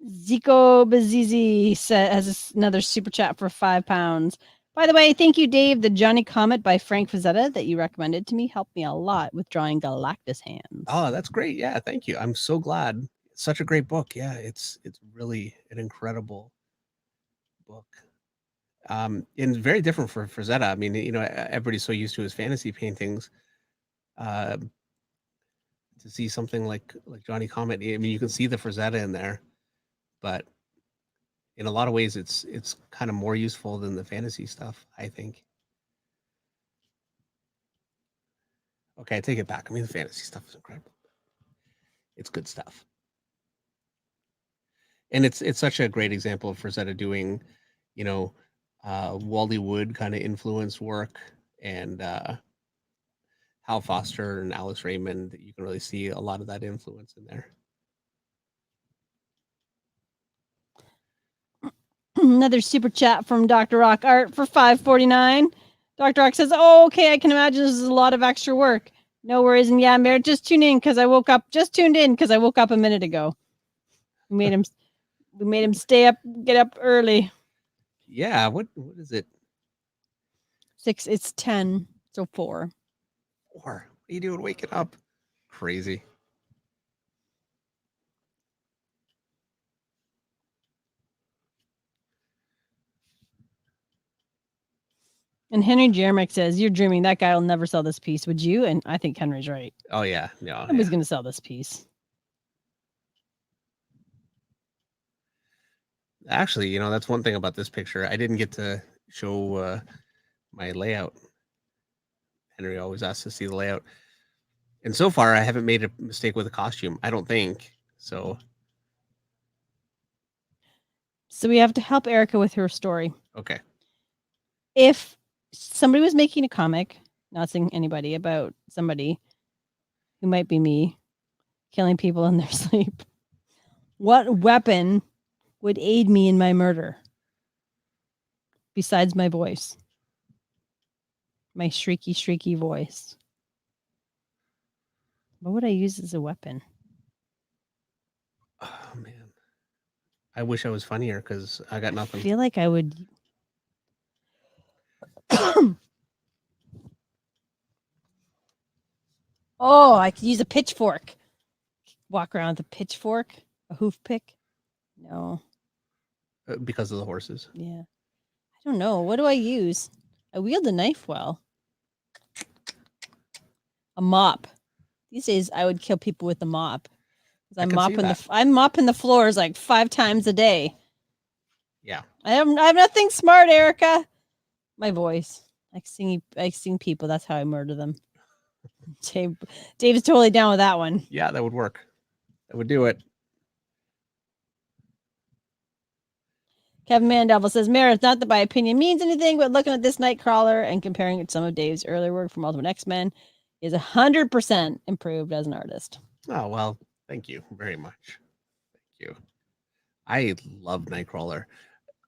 Zico Bazizi has another super chat for £5. By the way, thank you, Dave. The Johnny Comet by Frank Frazetta that you recommended to me helped me a lot with drawing Galactus hands. Oh, that's great. Yeah, thank you. I'm so glad. It's such a great book. Yeah, it's really an incredible book. And very different for Frazetta. I mean, everybody's so used to his fantasy paintings. To see something like Johnny Comet, I mean, you can see the Frazetta in there, but in a lot of ways, it's kind of more useful than the fantasy stuff, I think. Okay, I take it back. I mean, the fantasy stuff is incredible. It's good stuff. And it's such a great example of Frazetta doing, Wally Wood kind of influence work, and Hal Foster and Alex Raymond. You can really see a lot of that influence in there. Another super chat from Dr. Rock Art for $5.49. Dr. Rock says, "Oh, okay, I can imagine this is a lot of extra work. No worries, and yeah, Merritt, just tuned in because I woke up a minute ago. We made him stay up, get up early. Yeah, what is it? 6, it's 10, so 4. 4. What are you doing waking up? Crazy. And Henry Jeremick says, "You're dreaming. That guy will never sell this piece, would you?" And I think Henry's right. Oh yeah, no. Nobody's Yeah. going to sell this piece. Actually, that's one thing about this picture. I didn't get to show my layout. Henry always asks to see the layout. And so far, I haven't made a mistake with a costume. I don't think so. So we have to help Erica with her story. Okay. If somebody was making a comic, not saying anybody, about somebody who might be me killing people in their sleep, what weapon would aid me in my murder besides my voice? My shrieky voice. What would I use as a weapon? Oh man, I wish I was funnier because I got nothing. I feel like I would. Oh, I could use a pitchfork. Walk around with a pitchfork, a hoof pick. No. Because of the horses. Yeah. I don't know. What do I use? I wield a knife well. A mop. These days, I would kill people with a mop. I I'm can see mopping that. I'm mopping the floors like 5 times a day. Yeah. I have nothing smart, Erica. My voice. I sing people. That's how I murder them. Dave's totally down with that one. Yeah, that would work. That would do it. Kevin Mandeville says, "Meredith, not that my opinion means anything, but looking at this Nightcrawler and comparing it to some of Dave's earlier work from Ultimate X-Men, is 100% improved as an artist." Oh well, thank you very much. Thank you. I love Nightcrawler.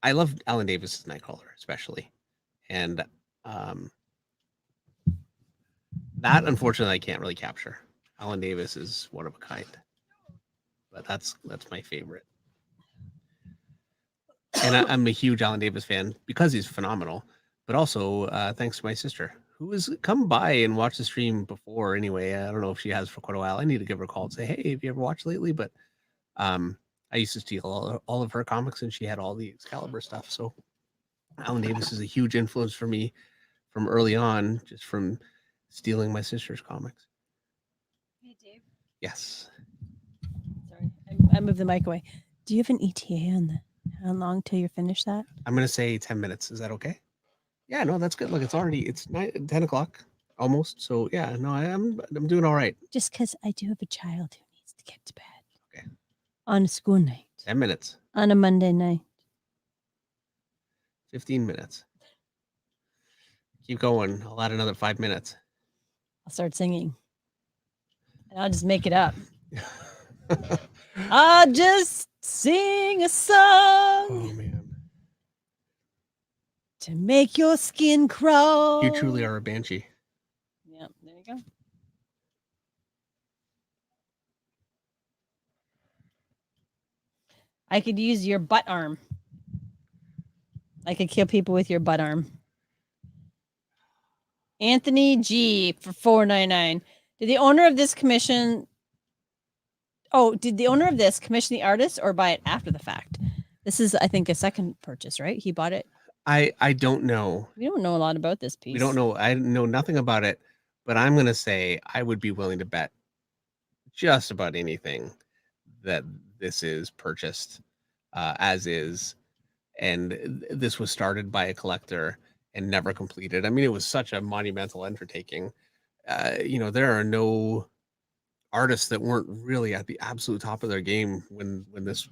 I love Alan Davis's Nightcrawler especially, and that unfortunately I can't really capture. Alan Davis is one of a kind, but that's my favorite. And I'm a huge Alan Davis fan because he's phenomenal, but also thanks to my sister who has come by and watched the stream before. Anyway, I don't know if she has for quite a while. I need to give her a call and say, "Hey, have you ever watched lately?" But I used to steal all of her comics, and she had all the Excalibur stuff. So Alan Davis is a huge influence for me from early on, just from stealing my sister's comics. Hey, Dave. Yes. Sorry, I moved the mic away. Do you have an ETA on how long till you're finished that? I'm gonna say 10 minutes. Is that okay? Yeah, no, that's good. Look, it's 10 o'clock almost. So yeah, no, I'm doing all right. Just because I do have a child who needs to get to bed. Okay. On a school night. 10 minutes. On a Monday night. 15 minutes. Keep going. I'll add another 5 minutes. I'll start singing. And I'll just make it up. I'll just sing a song. Oh man. To make your skin crawl. You truly are a banshee. Yeah, there you go. I could use your butt arm. I could kill people with your butt arm. Anthony G for $4.99. Did the owner of this commission commission the artist or buy it after the fact? This is, I think, a second purchase, right? He bought it. I don't know. We don't know a lot about this piece. We don't know. I know nothing about it, but I'm gonna say I would be willing to bet just about anything that this is purchased as is, and this was started by a collector and never completed. I mean, it was such a monumental undertaking. There are no artists that weren't really at the absolute top of their game when this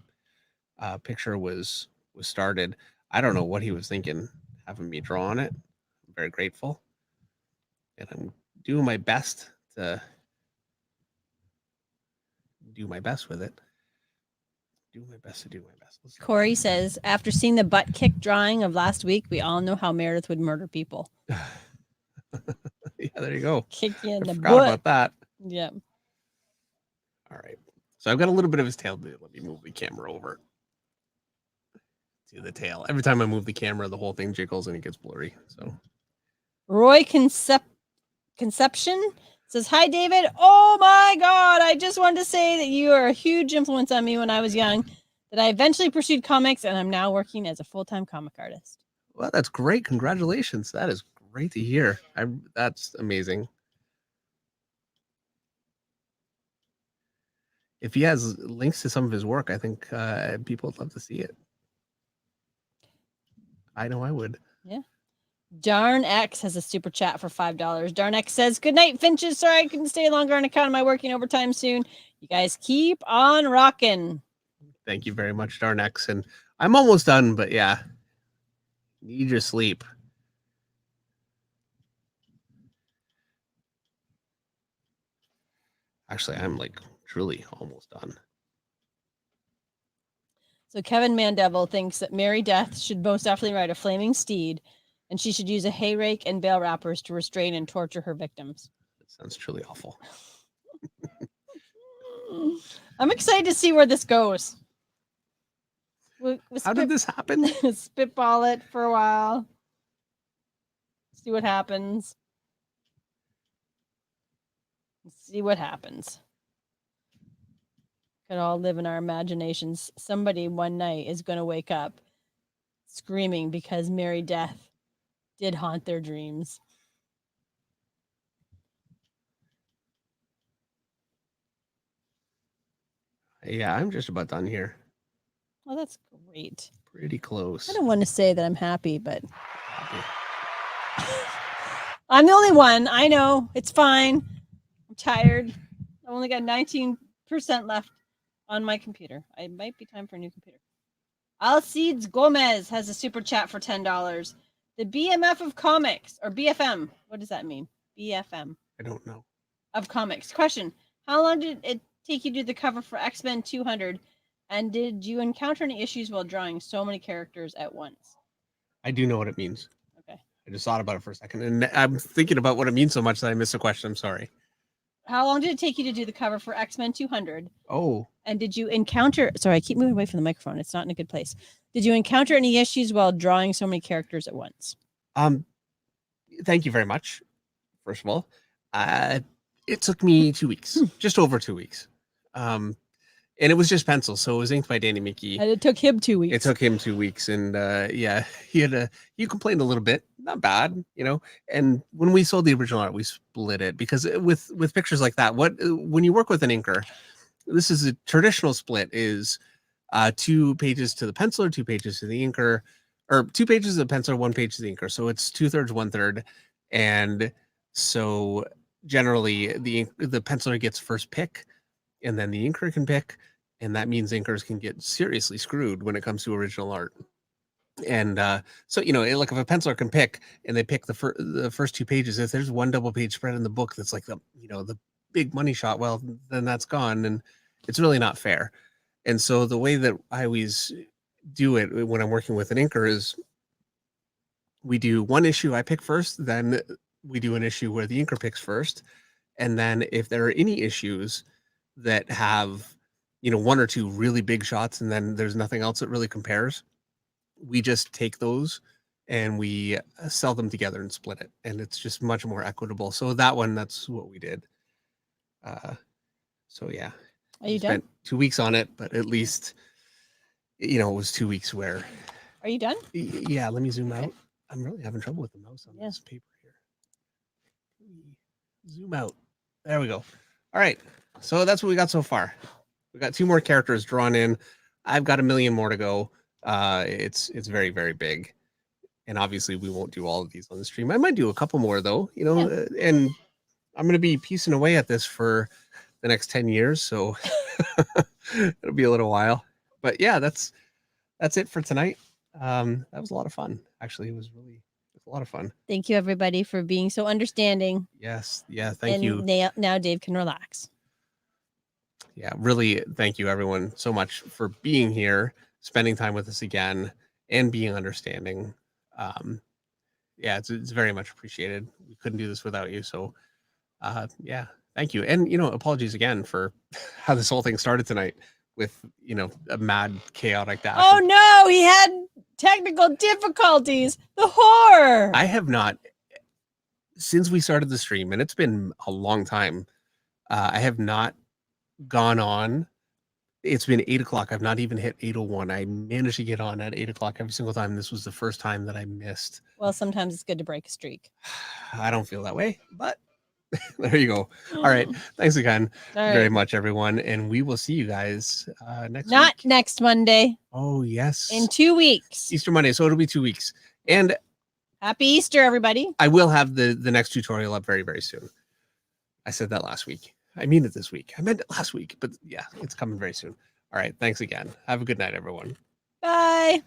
picture was started. I don't know what he was thinking having me draw on it. I'm very grateful, and I'm doing my best to do my best with it. Do my best to do my best. Let's see. Corey says, after seeing the butt kick drawing of last week, we all know how Meredith would murder people. Yeah, there you go. Kick you in I the forgot butt. about that. Yeah. All right. So I've got a little bit of his tail. Let me move the camera over to the tail. Every time I move the camera, the whole thing jiggles and it gets blurry. So Roy Conception says, hi, David. Oh my God. I just wanted to say that you are a huge influence on me when I was young, that I eventually pursued comics, and I'm now working as a full-time comic artist. well, that's great. Congratulations. That is great to hear. That's amazing. If he has links to some of his work, I think people would love to see it. I know I would. Yeah. Darn X has a super chat for $5. Darn X says, good night, Finches. Sorry I couldn't stay longer on account of my working overtime soon. You guys keep on rocking. Thank you very much, Darnex. And I'm almost done, but yeah, need your sleep. Actually, I'm like truly almost done. So Kevin Mandeville thinks that Mary Death should most definitely ride a flaming steed, and she should use a hay rake and bale wrappers to restrain and torture her victims. That sounds truly awful. I'm excited to see where this goes. How did this happen? Spitball it for a while. See what happens. See what happens. Could all live in our imaginations. Somebody one night is going to wake up screaming because Mary Death did haunt their dreams. Yeah, I'm just about done here. Oh, that's great. Pretty close. I don't want to say that I'm happy, but I'm the only one. I know. It's fine. I'm tired. I've only got 19% left on my computer. It might be time for a new computer. Alcides Gomez has a super chat for $10. The BMF of comics, or BFM. What does that mean? BFM. I don't know. Of comics. Question. How long did it take you to do the cover for X-Men 200? And did you encounter any issues while drawing so many characters at once? I do know what it means. Okay. I just thought about it for a second, and I'm thinking about what it means so much that I missed the question. I'm sorry. How long did it take you to do the cover for X-Men 200? Oh. And did you encounter... Sorry, I keep moving away from the microphone. It's not in a good place. Did you encounter any issues while drawing so many characters at once? Thank you very much, first of all. It took me 2 weeks, just over 2 weeks. And it was just pencil, so it was inked by Danny Mickey. And it took him 2 weeks. It took him 2 weeks, and yeah, he complained a little bit, not bad, you know. And when we sold the original art, we split it because with pictures like that, when you work with an inker, this is a traditional split is 2 pages to the penciler, 2 pages to the inker, or 2 pages to the penciler, 1 page to the inker. So it's 2/3, 1/3, and so generally the penciler gets first pick, and then the inker can pick. And that means inkers can get seriously screwed when it comes to original art. And so, you know, like if a penciler can pick and they pick the first 2 pages, if there's one double page spread in the book that's like the big money shot, well, then that's gone. And it's really not fair. And so the way that I always do it when I'm working with an inker is we do one issue I pick first, then we do an issue where the inker picks first. And then if there are any issues that have 1 or 2 really big shots, and then there's nothing else that really compares, we just take those and we sell them together and split it. And it's just much more equitable. So that's what we did. So yeah. Are you done? Spent 2 weeks on it, but at least, it was 2 weeks where. Are you done? Yeah, let me zoom out. I'm really having trouble with the mouse on this paper here. Zoom out. There we go. All right. So that's what we got so far. We got 2 more characters drawn in. I've got 1 million more to go. It's very, very big. And obviously we won't do all of these on the stream. I might do a couple more though, and I'm going to be piecing away at this for the next 10 years. So it'll be a little while, but yeah, that's it for tonight. That was a lot of fun. Actually, it was a lot of fun. Thank you everybody for being so understanding. Yes. Yeah. Thank you. Now Dave can relax. Yeah. Yeah, really, thank you everyone so much for being here, spending time with us again, and being understanding. Yeah, it's very much appreciated. We couldn't do this without you. So, yeah, thank you. And apologies again for how this whole thing started tonight with a mad chaotic dash. Oh no, he had technical difficulties. The horror. I have not, since we started the stream, and it's been a long time. I have not gone on. It's been 8:00. I've not even hit 8:01. I managed to get on at 8:00 every single time. This was the first time that I missed. Well, sometimes it's good to break a streak. I don't feel that way, but there you go. All right. Thanks again very much, everyone. And we will see you guys next week. Not next Monday. Oh, yes. In 2 weeks. Easter Monday. So it'll be 2 weeks. And happy Easter, everybody. I will have the next tutorial up very, very soon. I said that last week. I mean it this week. I meant it last week, but yeah, it's coming very soon. All right. Thanks again. Have a good night, everyone. Bye.